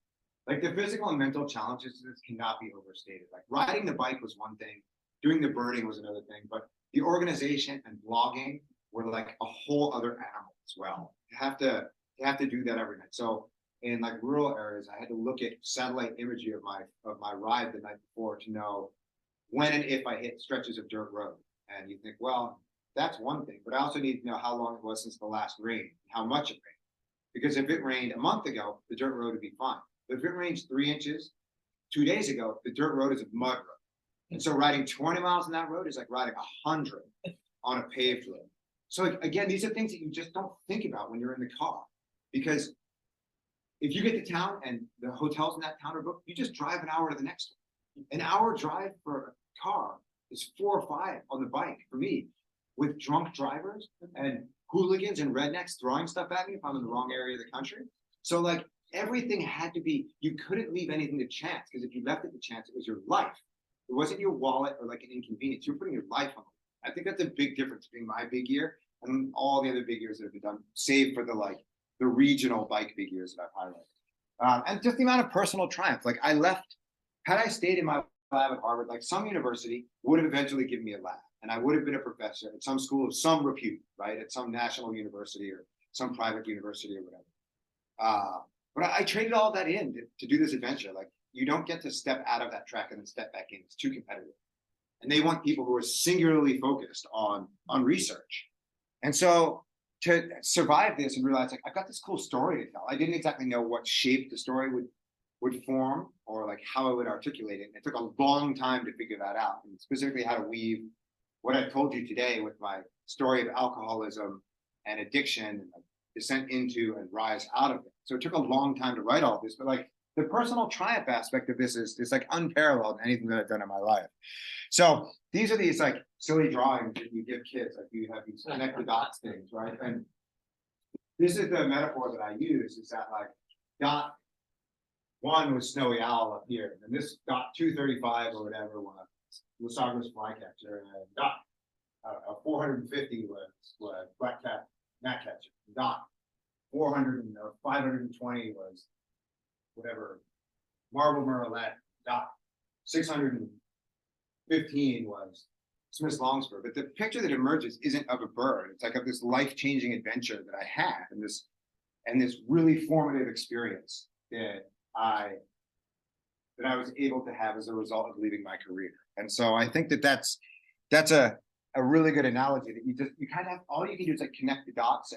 Like the physical and mental challenges to this cannot be overstated. Like riding the bike was one thing, doing the birding was another thing, but the organization and blogging were like a whole other animal as well. You have to do that every night. So in like rural areas, I had to look at satellite imagery of my ride the night before to know when and if I hit stretches of dirt road. And you think, well, that's one thing, but I also need to know how long it was since the last rain, how much it rained. Because if it rained a month ago, the dirt road would be fine. But if it rains 3 inches 2 days ago, the dirt road is a mud road. And so riding 20 miles on that road is like riding 100 on a paved road. So again, these are things that you just don't think about when you're in the car. Because if you get to town and the hotels in that town are booked, you just drive an hour to the next one. An hour drive for a car is 4 or 5 on the bike for me, with drunk drivers and hooligans and rednecks throwing stuff at me if I'm in the wrong area of the country. So like everything had to be, you couldn't leave anything to chance, because if you left it to chance, it was your life. It wasn't your wallet or like an inconvenience. You're putting your life on it. I think that's a big difference between my big year and all the other big years that have been done, save for the regional bike big years that I've highlighted. And just the amount of personal triumph. Like I left, had I stayed in my lab at Harvard, like some university would have eventually given me a lab, and I would have been a professor at some school of some repute, right? At some national university or some private university or whatever. But I traded all that in to do this adventure. Like you don't get to step out of that track and then step back in. It's too competitive. And they want people who are singularly focused on research. And so to survive this and realize like, I've got this cool story to tell. I didn't exactly know what shape the story would form or like how I would articulate it. It took a long time to figure that out, and specifically how to weave what I told you today with my story of alcoholism and addiction and like descent into and rise out of it. So it took a long time to write all this, but like the personal triumph aspect of this is like unparalleled in anything that I've done in my life. So these are these like silly drawings that you give kids, like you have these connect the dots things, right? And this is the metaphor that I use, is that like dot 1 was snowy owl up here, and this dot 235 or whatever was Lusagras flycatcher, and dot 450 was black cat gnatcatcher. Dot 400 or 520 was whatever marble murrelet. Dot 615 was Smith's longspur. But the picture that emerges isn't of a bird. It's like of this life-changing adventure that I had, and this really formative experience that I was able to have as a result of leaving my career. And so I think that's a really good analogy, that you kind of have, all you can do is like connect the dots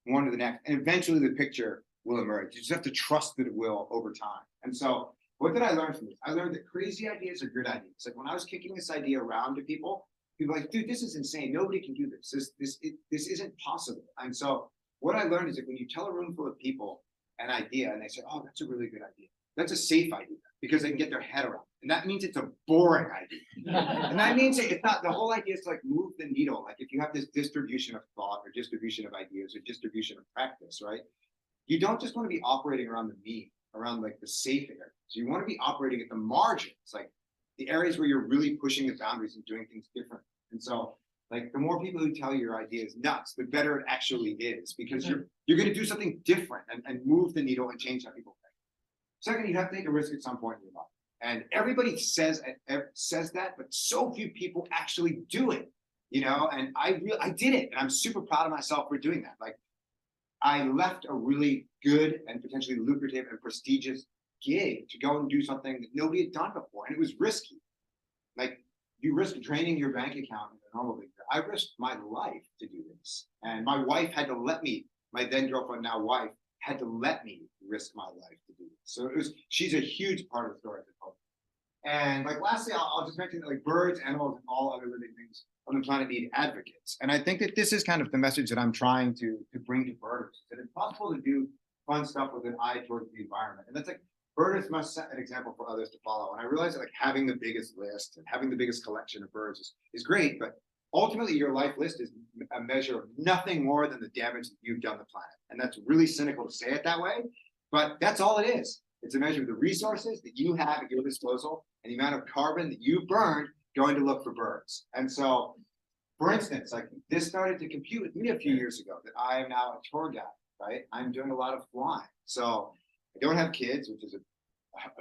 one to the next, and eventually the picture will emerge. You just have to trust that it will over time. And so what did I learn from this? I learned that crazy ideas are good ideas. Like when I was kicking this idea around to people were like, dude, this is insane. Nobody can do this. This isn't possible. And so what I learned is that when you tell a room full of people an idea and they say, oh, that's a really good idea, that's a safe idea because they can get their head around it. And that means it's a boring idea. And that means it's not, the whole idea is to like move the needle. Like if you have this distribution of thought or distribution of ideas or distribution of practice, right? You don't just want to be operating around the mean, around like the safe areas. You want to be operating at the margins, like the areas where you're really pushing the boundaries and doing things different. And so like the more people who tell you your idea is nuts, the better it actually is, because you're going to do something different and move the needle and change how people think. Second, you have to take a risk at some point in your life. And everybody says that, but so few people actually do it, you know? And I did it, and I'm super proud of myself for doing that. Like I left a really good and potentially lucrative and prestigious gig to go and do something that nobody had done before. And it was risky. Like you risk draining your bank account in a normal league. I risked my life to do this. And my wife had to let me, my then girlfriend, now wife, had to let me risk my life to do this. So she's a huge part of the story. And like lastly, I'll just mention that like birds, animals, and all other living things on the planet need advocates. And I think that this is kind of the message that I'm trying to bring to birders, that it's possible to do fun stuff with an eye towards the environment. And that's like, birders must set an example for others to follow. And I realize that like having the biggest list and having the biggest collection of birds is great, but ultimately your life list is a measure of nothing more than the damage that you've done to the planet. And that's really cynical to say it that way, but that's all it is. It's a measure of the resources that you have at your disposal and the amount of carbon that you burned going to look for birds. And so, for instance, like this started to compute with me a few years ago, that I am now a tour guide, right? I'm doing a lot of flying. So I don't have kids, which is a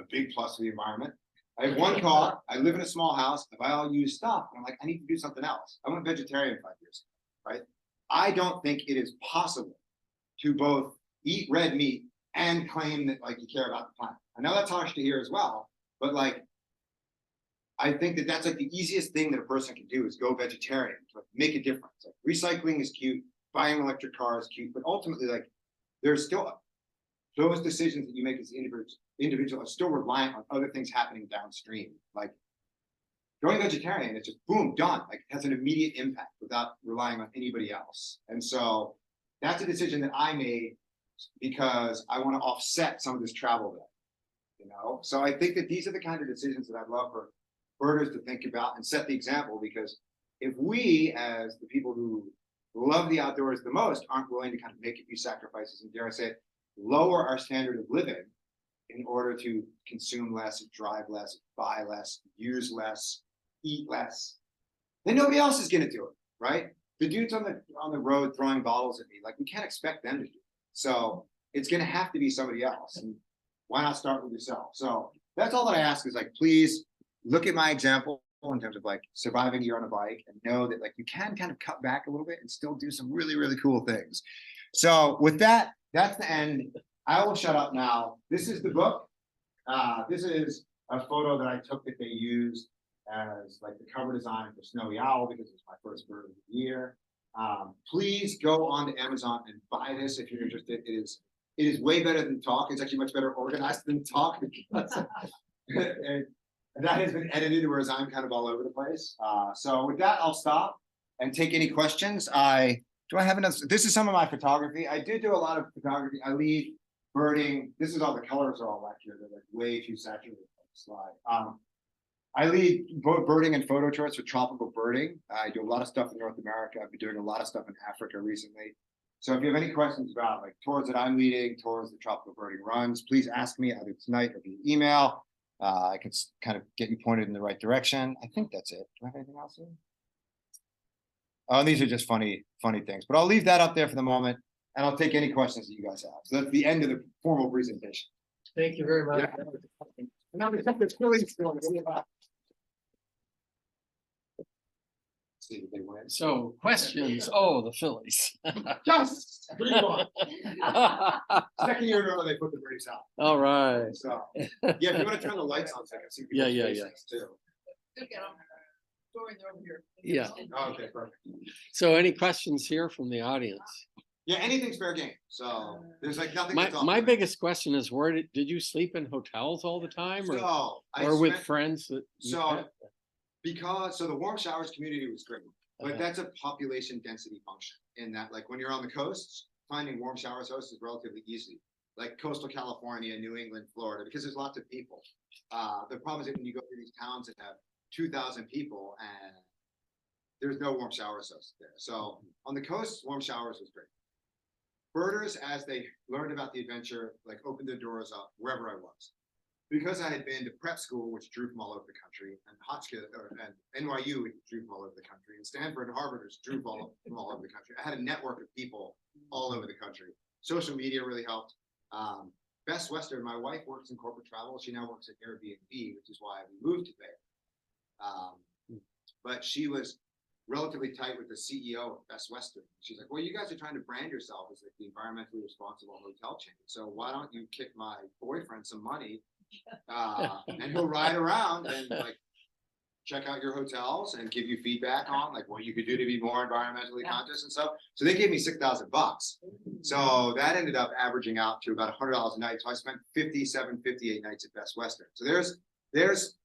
big plus for the environment. I have one car, I live in a small house, I buy all used stuff, and I'm like, I need to do something else. I went vegetarian 5 years ago, right? I don't think it is possible to both eat red meat and claim that like you care about the planet. I know that's harsh to hear as well, but like, I think that that's like the easiest thing that a person can do is go vegetarian to like, make a difference. Like, recycling is cute, buying an electric car is cute, but ultimately, like, there's still those decisions that you make as an individual are still reliant on other things happening downstream. Like going vegetarian, it's just boom, done. Like it has an immediate impact without relying on anybody else. And so that's a decision that I made because I want to offset some of this travel there, you know? So I think that these are the kind of decisions that I'd love for birders to think about and set the example, because if we, as the people who love the outdoors the most, aren't willing to kind of make a few sacrifices and, dare I say it, lower our standard of living in order to consume less, drive less, buy less, use less, eat less, then nobody else is going to do it, right? The dudes on the road throwing bottles at me, like we can't expect them to do it. So it's going to have to be somebody else. And why not start with yourself? So that's all that I ask is like, please look at my example in terms of like surviving a year on a bike and know that like you can kind of cut back a little bit and still do some really, really cool things. So with that, that's the end. I will shut up now. This is the book. This is a photo that I took that they used as like the cover design for Snowy Owl because it's my first bird of the year. Please go on to Amazon and buy this if you're interested. It is way better than talk. It's actually much better organized than talk because and that has been edited, whereas I'm kind of all over the place. So with that, I'll stop and take any questions. Do I have enough? This is some of my photography. I do a lot of photography. I lead birding. This is all the colors are all back here. They're like way too saturated on the slide. I lead both birding and photo tours for tropical birding. I do a lot of stuff in North America. I've been doing a lot of stuff in Africa recently. So if you have any questions about like tours that I'm leading, tours that tropical birding runs, please ask me either tonight or via email. I can kind of get you pointed in the right direction. I think that's it. Do I have anything else here? Oh, these are just funny things, but I'll leave that up there for the moment and I'll take any questions that you guys have. So that's the end of the formal presentation. Thank you very much. Yeah. Now we have this really see if they win. So questions. Oh, the Phillies. Just bring them on. Second year in a row they put the Braves out. All right. So yeah, if you want to turn the lights on so I can see people's faces, too. Yeah. Oh, okay, perfect. So any questions here from the audience? Yeah, anything's fair game. So there's like nothing. My biggest question is where did you sleep in hotels all the time or with friends that because the warm showers community was great, but that's a population density function in that like when you're on the coasts, finding warm showers hosts is relatively easy. Like coastal California, New England, Florida, because there's lots of people. The problem is that when you go through these towns that have 2,000 people and there's no warm shower hosts there. So on the coast, warm showers was great. Birders, as they learned about the adventure, like opened their doors up wherever I was. Because I had been to prep school, which drew from all over the country, and and NYU, which drew from all over the country, and Stanford and Harvard, which drew from all over the country. I had a network of people all over the country. Social media really helped. Best Western, my wife works in corporate travel. She now works at Airbnb, which is why we moved to Bay. But she was relatively tight with the CEO of Best Western. She's like, well, you guys are trying to brand yourself as like the environmentally responsible hotel chain. So why don't you kick my boyfriend some money and he'll ride around and like check out your hotels and give you feedback on like what you could do to be more environmentally conscious and stuff. So they gave me $6,000. So that ended up averaging out to about $100 a night. So I spent 58 nights at Best Western. So there's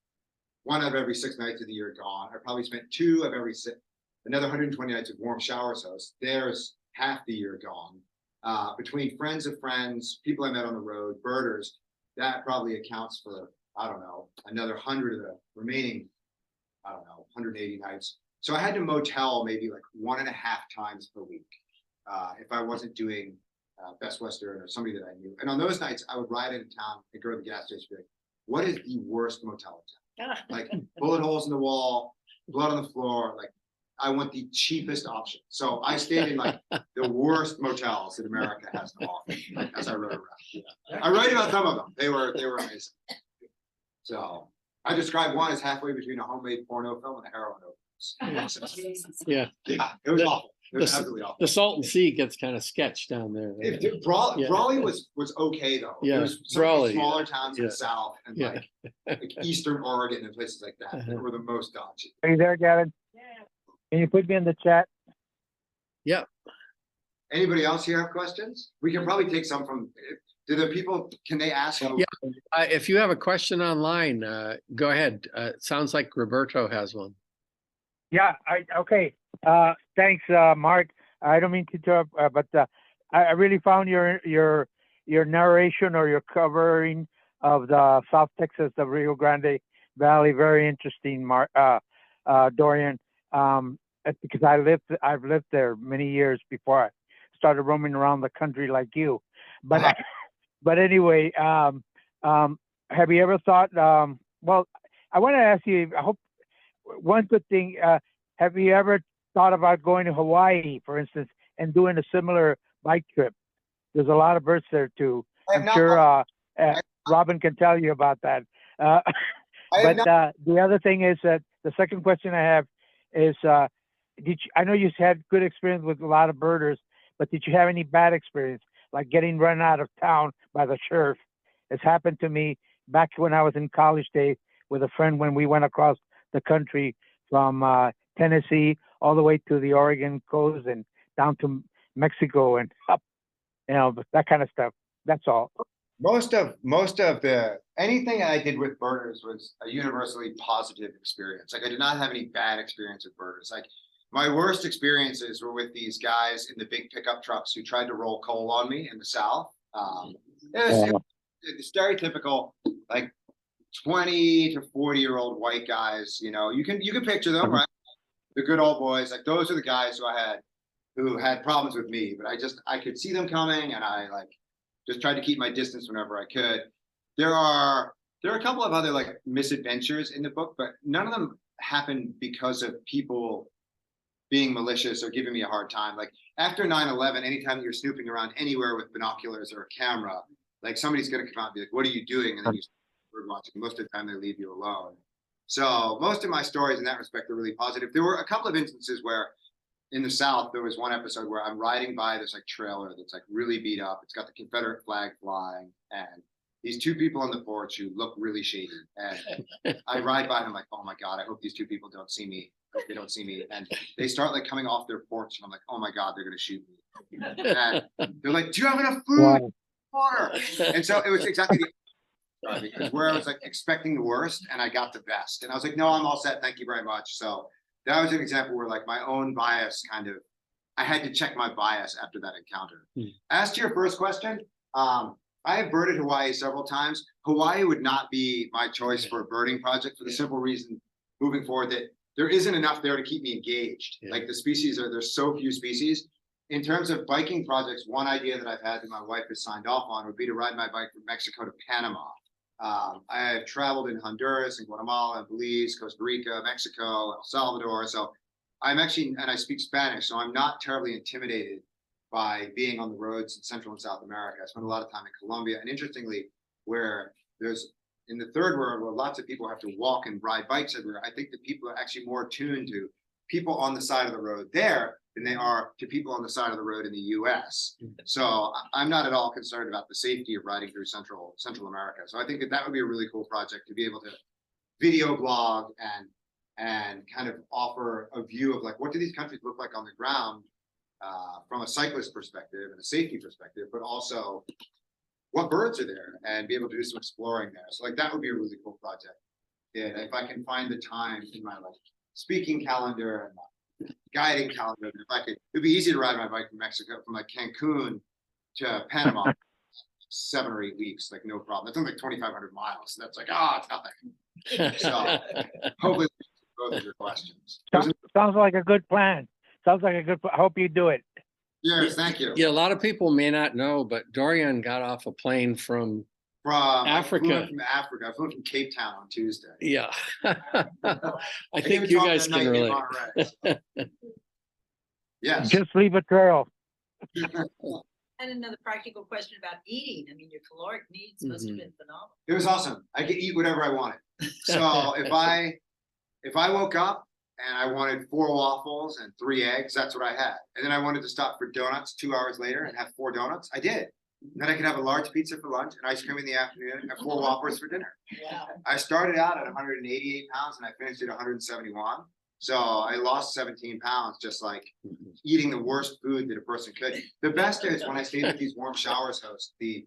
one out of every 6 nights of the year gone. I probably spent 2 of every 6. Another 120 nights of warm showers host. There's half the year gone. Between friends of friends, people I met on the road, birders, that probably accounts for, I don't know, another 100 of the remaining, 180 nights. So I had to motel maybe like 1.5 times per week if I wasn't doing Best Western or somebody that I knew. And on those nights, I would ride into town and go to the gas station and be like, what is the worst motel in town? Like bullet holes in the wall, blood on the floor, like I want the cheapest option. So I stayed in like the worst motels that America has to offer as I rode around. Yeah. I write about some of them. They were amazing. So I describe one as halfway between a homemade porno film and a heroin overdose. Yeah, Yeah, it was awful. It was the- absolutely awful. the Salton Sea gets kind of sketched down there. Yeah. Brawley was okay though. Yeah, There was some of the Brawley, smaller towns in yeah. the south and Yeah. like eastern Oregon and places like that Uh-huh. that were the most dodgy. Are you there, Gavin? Can you put me in the chat? Anybody else here have questions? We can probably take some from, do the people, can they ask? Yeah. If you have a question online, go ahead. It sounds like Roberto has one. Yeah, okay. Thanks, Mark. I don't mean to interrupt, but I really found your narration or your covering of the South Texas, the Rio Grande Valley, very interesting, Mark, Dorian. Because I've lived there many years before I started roaming around the country like you. But but anyway, have you ever thought? Well, I want to ask you. I hope one good thing. Have you ever thought about going to Hawaii, for instance, and doing a similar bike trip? There's a lot of birds there too. I'm sure Robin can tell you about that. But the other thing is that the second question I have is, I know you had good experience with a lot of birders, but did you have any bad experience, like getting run out of town by the sheriff? It's happened to me back when I was in college days with a friend when we went across the country from Tennessee all the way to the Oregon coast and down to Mexico and up, that kind of stuff. That's all. Most of the anything I did with birders was a universally positive experience. Like I did not have any bad experience with birders. Like my worst experiences were with these guys in the big pickup trucks who tried to roll coal on me in the South. It was stereotypical, like 20 to 40-year-old white guys. You can picture them, right? The good old boys. Like those are the guys who had problems with me, but I could see them coming, and I just tried to keep my distance whenever I could. There are a couple of other like misadventures in the book, but none of them happened because of people being malicious or giving me a hard time. Like after 9/11, anytime you're snooping around anywhere with binoculars or a camera, like somebody's gonna come out and be like, "What are you doing?" And then you start bird watching. Most of the time, they leave you alone. So most of my stories in that respect are really positive. There were a couple of instances where in the South, there was one episode where I'm riding by this like trailer that's like really beat up. It's got the Confederate flag flying, and these two people on the porch who look really shady. And I ride by and I'm like, oh my God, I hope these two people don't see me. I hope they don't see me. And they start like coming off their porch, and I'm like, oh my God, they're gonna shoot me. And they're like, do you have enough food? Water? And so it was exactly the because where I was like expecting the worst and I got the best. And I was like, no, I'm all set. Thank you very much. So that was an example where like my own bias I had to check my bias after that encounter. As to your first question, I have birded Hawaii several times. Hawaii would not be my choice for a birding project for the simple reason moving forward that there isn't enough there to keep me engaged. Like the species there's so few species. In terms of biking projects, one idea that I've had that my wife has signed off on would be to ride my bike from Mexico to Panama. I have traveled in Honduras and Guatemala and Belize, Costa Rica, Mexico, El Salvador. So and I speak Spanish, so I'm not terribly intimidated by being on the roads in Central and South America. I spent a lot of time in Colombia, and interestingly, where there's in the third world where lots of people have to walk and ride bikes everywhere, I think that people are actually more attuned to people on the side of the road there than they are to people on the side of the road in the US. So I'm not at all concerned about the safety of riding through Central America. So I think that would be a really cool project to be able to video blog and kind of offer a view of like, what do these countries look like on the ground from a cyclist perspective and a safety perspective, but also what birds are there and be able to do some exploring there. So like that would be a really cool project. And if I can find the time in my like speaking calendar and guiding calendar, it'd be easy to ride my bike from Mexico, from like Cancun to Panama, 7 or 8 weeks, like no problem. That's only like 2,500 miles. So that's like, it's nothing. So hopefully both of your questions. Sounds like a good plan. I hope you do it. Yes, thank you. Yeah, a lot of people may not know, but Dorian got off a plane from Africa. I flew from Cape Town on Tuesday. Yeah. I think you guys can relate. Yes. Just leave a trail. And another practical question about eating. I mean, your caloric needs must have Mhm. been phenomenal. It was awesome. I could eat whatever I wanted. So if I woke up and I wanted 4 waffles and 3 eggs, that's what I had. And then I wanted to stop for donuts 2 hours later and have 4 donuts, I did. And then I could have a large pizza for lunch and ice cream in the afternoon and 4 Whoppers for dinner. Wow. I started out at 188 pounds and I finished at 171. So I lost 17 pounds just like eating the worst food that a person could. The best is when I stayed with these warm showers hosts, the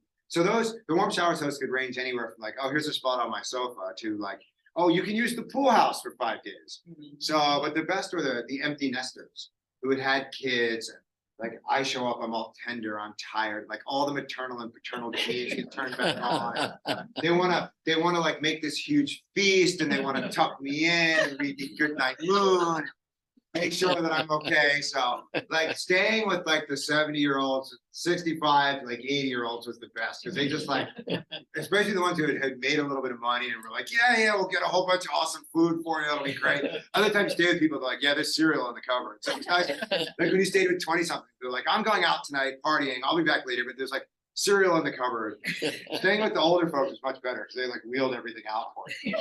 warm showers hosts could range anywhere from like, oh, here's a spot on my sofa to like, oh, you can use the pool house for 5 days. So, but the best were the empty nesters who had kids. And like I show up, I'm all tender, I'm tired. Like all the maternal and paternal genes get turned back on. They wanna like make this huge feast and they wanna tuck me in and read the Goodnight Moon. Make sure that I'm okay. So like staying with like the 70-year-olds, 65, like 80-year-olds was the best because they just like, especially the ones who had made a little bit of money and were like, yeah, we'll get a whole bunch of awesome food for you. It'll be great. Other times you stay with people, they're like, yeah, there's cereal on the cupboard. So it's nice. Like when you stayed with 20 something, they're like, I'm going out tonight partying. I'll be back later, but there's like cereal in the cupboard. Staying with the older folks is much better because they like wheeled everything out for you.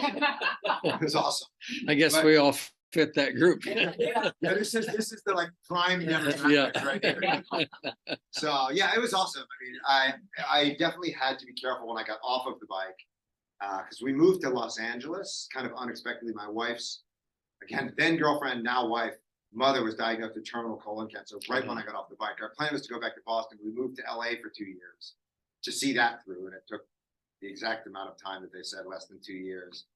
It was awesome. I guess But- we all fit that group. Yeah, this is the like prime demographic Yeah. right here. So yeah, it was awesome. I mean, I definitely had to be careful when I got off of the bike because we moved to Los Angeles kind of unexpectedly. My wife's then girlfriend, now wife, mother was diagnosed with terminal colon cancer right when I got off the bike. Our plan was to go back to Boston. We moved to LA for 2 years to see that through, and it took the exact amount of time that they said, less than 2 years.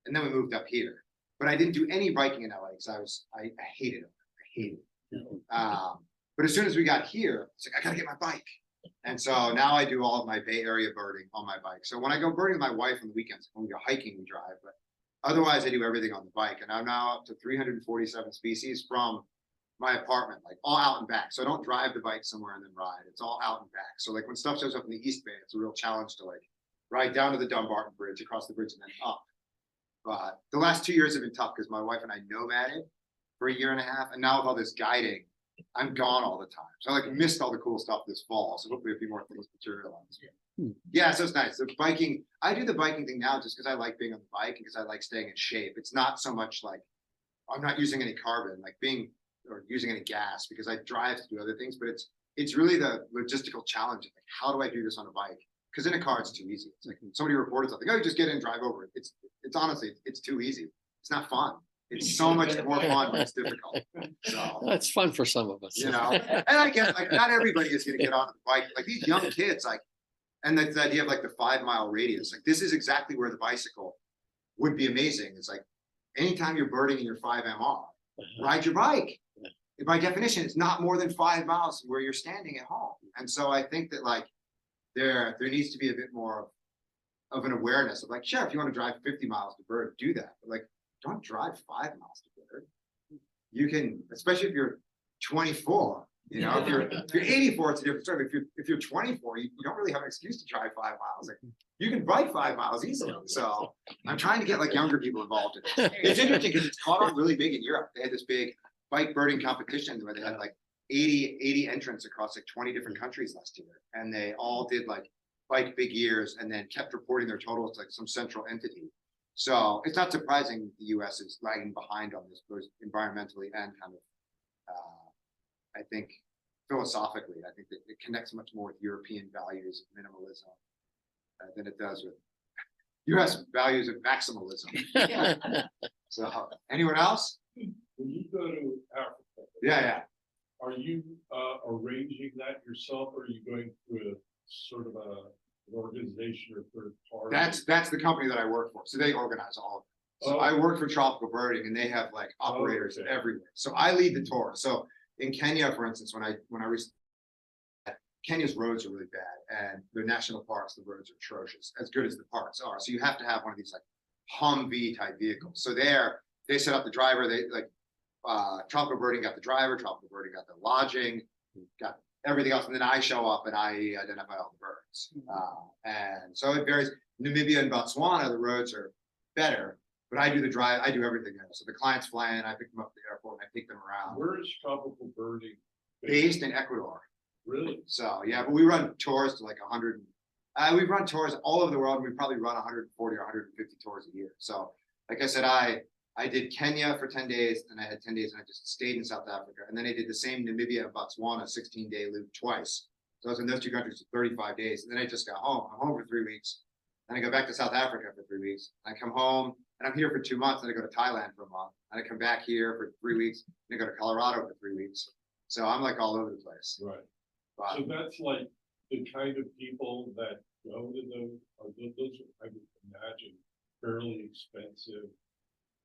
And then we moved up here. But I didn't do any biking in LA because I hated it. I hated it. But as soon as we got here, it's like, I gotta get my bike. And so now I do all of my Bay Area birding on my bike. So when I go birding with my wife on the weekends, when we go hiking, we drive. But otherwise, I do everything on the bike. And I'm now up to 347 species from my apartment, like all out and back. So I don't drive the bike somewhere and then ride. It's all out and back. So like when stuff shows up in the East Bay, it's a real challenge to like ride down to the Dumbarton Bridge, across the bridge, and then up. But the last 2 years have been tough because my wife and I nomaded for 1.5 years. And now with all this guiding, I'm gone all the time. So I like missed all the cool stuff this fall. So hopefully a few more things materialize. Yeah, so it's nice. The biking, I do the biking thing now just because I like being on the bike and because I like staying in shape. It's not so much like I'm not using any carbon, like or using any gas because I drive to do other things, but it's really the logistical challenge of like, how do I do this on a bike? Because in a car, it's too easy. It's like somebody reported something, oh, you just get in and drive over it. It's honestly, it's too easy. It's not fun. It's so much more fun when it's difficult. So, That's fun for some of us. you know, and I get like, not everybody is going to get on the bike. Like these young kids, like, and the idea of like the 5-mile radius, like this is exactly where the bicycle would be amazing. It's like, anytime you're birding in your 5MR, ride your bike. By definition, it's not more than 5 miles from where you're standing at home. And so I think that like, there needs to be a bit more of an awareness of like, sure, if you want to drive 50 miles to bird, do that. But like, don't drive 5 miles to bird. You can, especially if you're 24, you know, if you're 84, it's a different story. But if you're 24, you don't really have an excuse to drive 5 miles. Like, you can bike 5 miles easily. So I'm trying to get like younger people involved in it. It's interesting because it's caught on really big in Europe. They had this big bike birding competition where they had like 80 entrants across like 20 different countries last year. And they all did like bike big years and then kept reporting their totals to like some central entity. So it's not surprising the US is lagging behind on this, both environmentally and kind of, I think philosophically, I think that it connects much more with European values of minimalism than it does with US values of maximalism. So anyone else? When you go to Africa, Yeah. are you arranging that yourself, or are you going through a sort of an organization or third party? That's the company that I work for. So they organize all of it. So I work for Tropical Birding and they have like operators Okay. everywhere. So I lead the tour. So in Kenya, for instance, when I recently, Kenya's roads are really bad and the national parks, the roads are atrocious, as good as the parks are. So you have to have one of these like Humvee type vehicles. So they set up the driver, they like Tropical Birding got the driver, Tropical Birding got the lodging, got everything else, and then I show up and I identify all the birds. And so it varies. Namibia and Botswana, the roads are better, but I do the drive, I do everything there. So the clients fly in, I pick them up at the airport, and I take them around. Where is tropical birding Based in Ecuador. Really? So, yeah, but we run tours to like 100. We run tours all over the world. And we probably run 140 or 150 tours a year. So, like I said, I did Kenya for 10 days, and I had 10 days, and I just stayed in South Africa. And then I did the same Namibia and Botswana 16-day loop twice. So I was in those two countries for 35 days. And then I just got home. I'm home for 3 weeks. Then I go back to South Africa for 3 weeks. I come home, and I'm here for 2 months. Then I go to Thailand for a month. And I come back here for 3 weeks. And I go to Colorado for 3 weeks. So I'm like all over the place. Right. But So that's like the kind of people that go to them, or those are, I would imagine, fairly expensive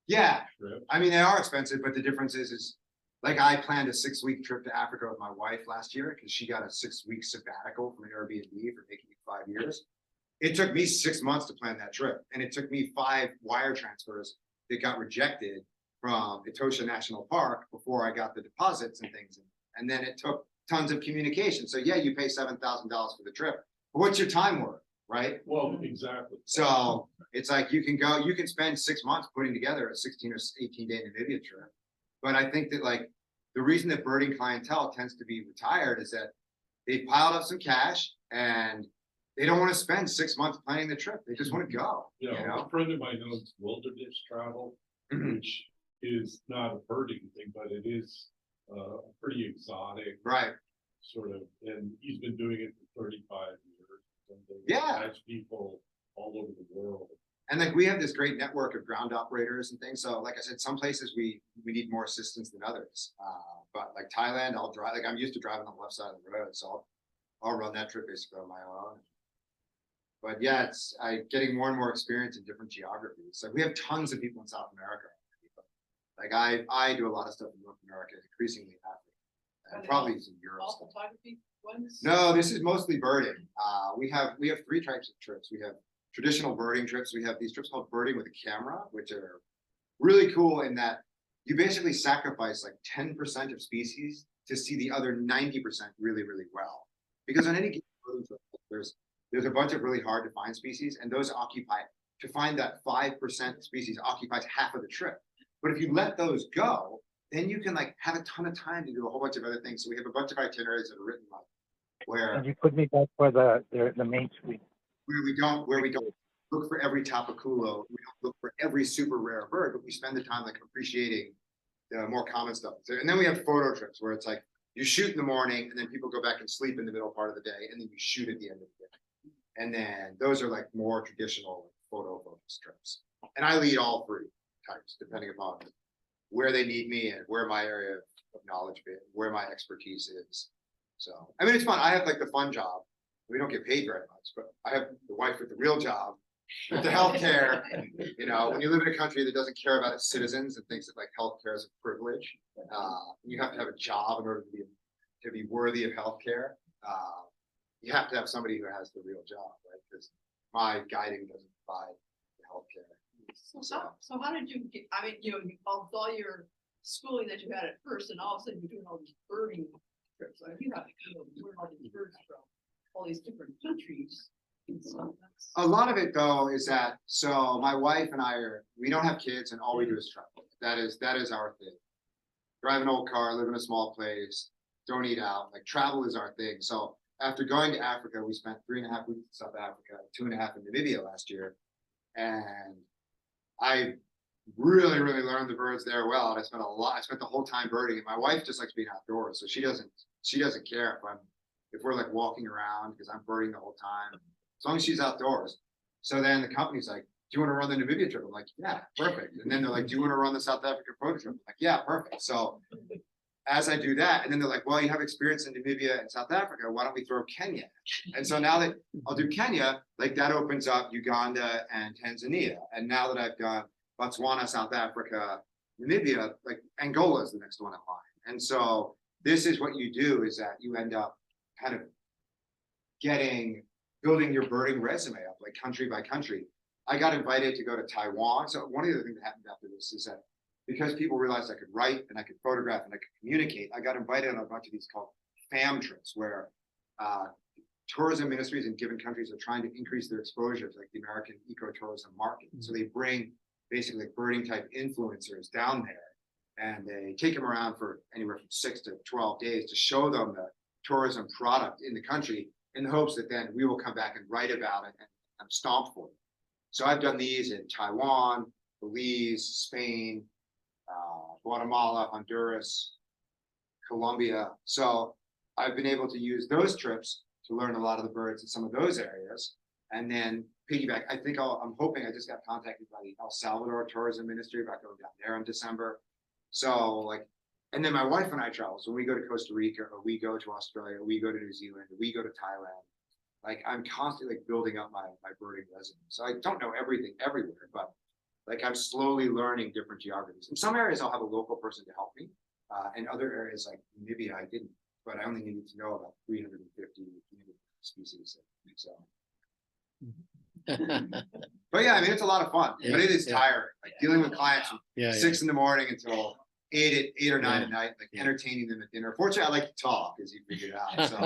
yeah, trips. I mean, they are expensive, but the difference is like I planned a 6-week trip to Africa with my wife last year because she got a 6-week sabbatical from an Airbnb for making it 5 years. It took me 6 months to plan that trip, and it took me 5 wire transfers that got rejected from Etosha National Park before I got the deposits and things. And then it took tons of communication. So yeah, you pay $7,000 for the trip, but what's your time worth, right? Well, exactly. So it's like you can spend 6 months putting together a 16 or 18-day Namibia trip. But I think that like the reason that birding clientele tends to be retired is that they piled up some cash and they don't want to spend 6 months planning the trip. They just want to go. You know, a friend of mine owns wilderness travel, which is not a birding thing, but it is pretty exotic. Right. Sort of, and he's been doing it for 35 years. Something. Yeah. Has people all over the world. And like we have this great network of ground operators and things. So like I said, some places we need more assistance than others. But like Thailand, I'll drive. Like I'm used to driving on the left side of the road, so I'll run that trip basically on my own. But yeah, it's getting more and more experience in different geographies. So we have tons of people in South America. Like I do a lot of stuff in North America, increasingly in Africa, and probably some Europe All stuff. photography ones? No, this is mostly birding. We have 3 types of trips. We have traditional birding trips. We have these trips called birding with a camera, which are really cool in that you basically sacrifice like 10% of species to see the other 90% really, really well. Because on any given birding trip, there's a bunch of really hard to find species, and those occupy, to find that 5% species occupies half of the trip. But if you let those go, then you can like have a ton of time to do a whole bunch of other things. So we have a bunch of itineraries that are written like where And you put me back for the main screen. we don't look for every tapaculo, we don't look for every super rare bird, but we spend the time like appreciating the more common stuff. And then we have photo trips where it's like you shoot in the morning and then people go back and sleep in the middle part of the day, and then you shoot at the end of the day. And then those are like more traditional photo focus trips. And I lead all 3 types depending upon where they need me and where my area of knowledge is, where my expertise is. So, I mean, it's fun. I have like the fun job. We don't get paid very much, but I have the wife with the real job, with the healthcare. You know, when you live in a country that doesn't care about its citizens and thinks that like healthcare is a privilege, you have to have a job in order to be worthy of healthcare. You have to have somebody who has the real job, right? Because my guiding doesn't provide the healthcare. So how did you get, I mean, you know, of all your schooling that you had at first, and all of a sudden you're doing all these birding trips, I mean, you have to learn all these birds from all these different countries. So A lot of it though is that, so my wife and we don't have kids, and all we do is travel. That is our thing. Drive an old car, live in a small place, don't eat out, like travel is our thing. So after going to Africa, we spent 3.5 weeks in South Africa, 2.5 in Namibia last year. And I really, really learned the birds there well. And I spent the whole time birding, and my wife just likes being outdoors. So she doesn't care if we're like walking around, because I'm birding the whole time, as long as she's outdoors. So then the company's like, do you want to run the Namibia trip? I'm like, yeah, perfect. And then they're like, do you want to run the South Africa photo trip? I'm like, yeah, perfect. So as I do that, and then they're like, well, you have experience in Namibia and South Africa, why don't we throw Kenya? And so now that I'll do Kenya, like that opens up Uganda and Tanzania. And now that I've done Botswana, South Africa, Namibia, like Angola is the next one in line. And so this is what you do, is that you end up kind of building your birding resume up, like country by country. I got invited to go to Taiwan. So one of the things that happened after this is that because people realized I could write and I could photograph and I could communicate, I got invited on a bunch of these called FAM trips, where tourism ministries in given countries are trying to increase their exposure to like the American ecotourism market. So they bring basically like birding type influencers down there, and they take them around for anywhere from 6 to 12 days to show them the tourism product in the country in the hopes that then we will come back and write about it and stomp for it. So I've done these in Taiwan, Belize, Spain, Guatemala, Honduras, Colombia. So I've been able to use those trips to learn a lot of the birds in some of those areas, and then piggyback. I'm hoping, I just got contacted by the El Salvador Tourism Ministry about going down there in December. So like, and then my wife and I travel. So when we go to Costa Rica, or we go to Australia, or we go to New Zealand, or we go to Thailand, like I'm constantly like building up my birding resume. So I don't know everything everywhere, but like I'm slowly learning different geographies. In some areas I'll have a local person to help me. In other areas like Namibia, I didn't, but I only needed to know about 350 species. So, but yeah, I mean, it's a lot of fun, but it is tiring. Like dealing with clients from 6 in the morning until 8 or 9 at night, like entertaining them at dinner. Fortunately, I like to talk, as you figured out. So,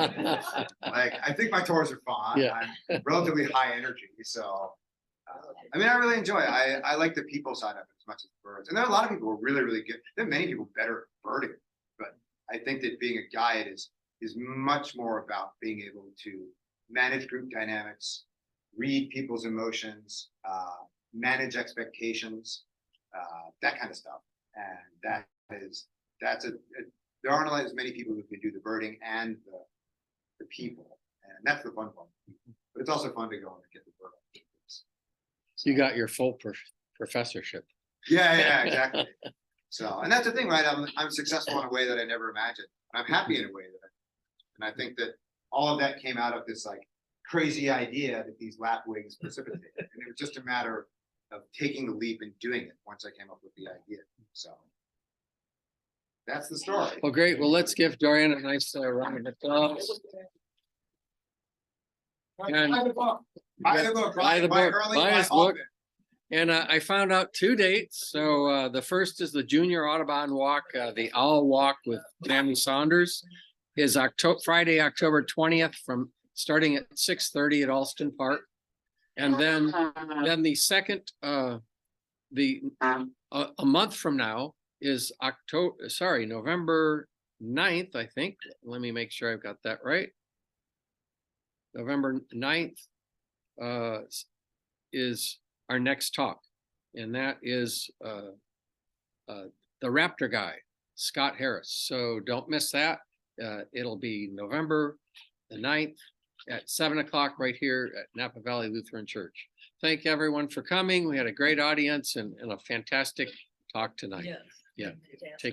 like, I think my tours are fun. I'm relatively high energy, so. I mean, I really enjoy it. I like the people side of it as much as the birds. And there are a lot of people who are really, really good. There are many people better at birding, but I think that being a guide is much more about being able to manage group dynamics, read people's emotions, manage expectations, that kind of stuff. And there aren't as many people who can do the birding and the people, and that's the fun part. But it's also fun to go and get the bird. You got your full professorship. Yeah, exactly. So, and that's the thing, right? I'm successful in a way that I never imagined. I'm happy in a way and I think that all of that came out of this like crazy idea that these lapwigs precipitated. And it was just a matter of taking the leap and doing it once I came up with the idea. So that's the story. Well, great. Well, let's give Dorian a nice round of applause. And Buy the book, buy the book, early, buy his often. book. And I found out 2 dates. So the first is the Junior Audubon Walk, the Owl Walk with Tammy Saunders, is Friday, October 20th, from starting at 6:30 at Alston Park. And then the second, a month from now is November 9th, I think. Let me make sure I've got that right. November 9th is our next talk, and that is the Raptor guy, Scott Harris. So don't miss that. It'll be November the 9th at 7 o'clock right here at Napa Valley Lutheran Church. Thank everyone for coming. We had a great audience and a fantastic talk tonight. Yes. Yeah. Fantastic. Take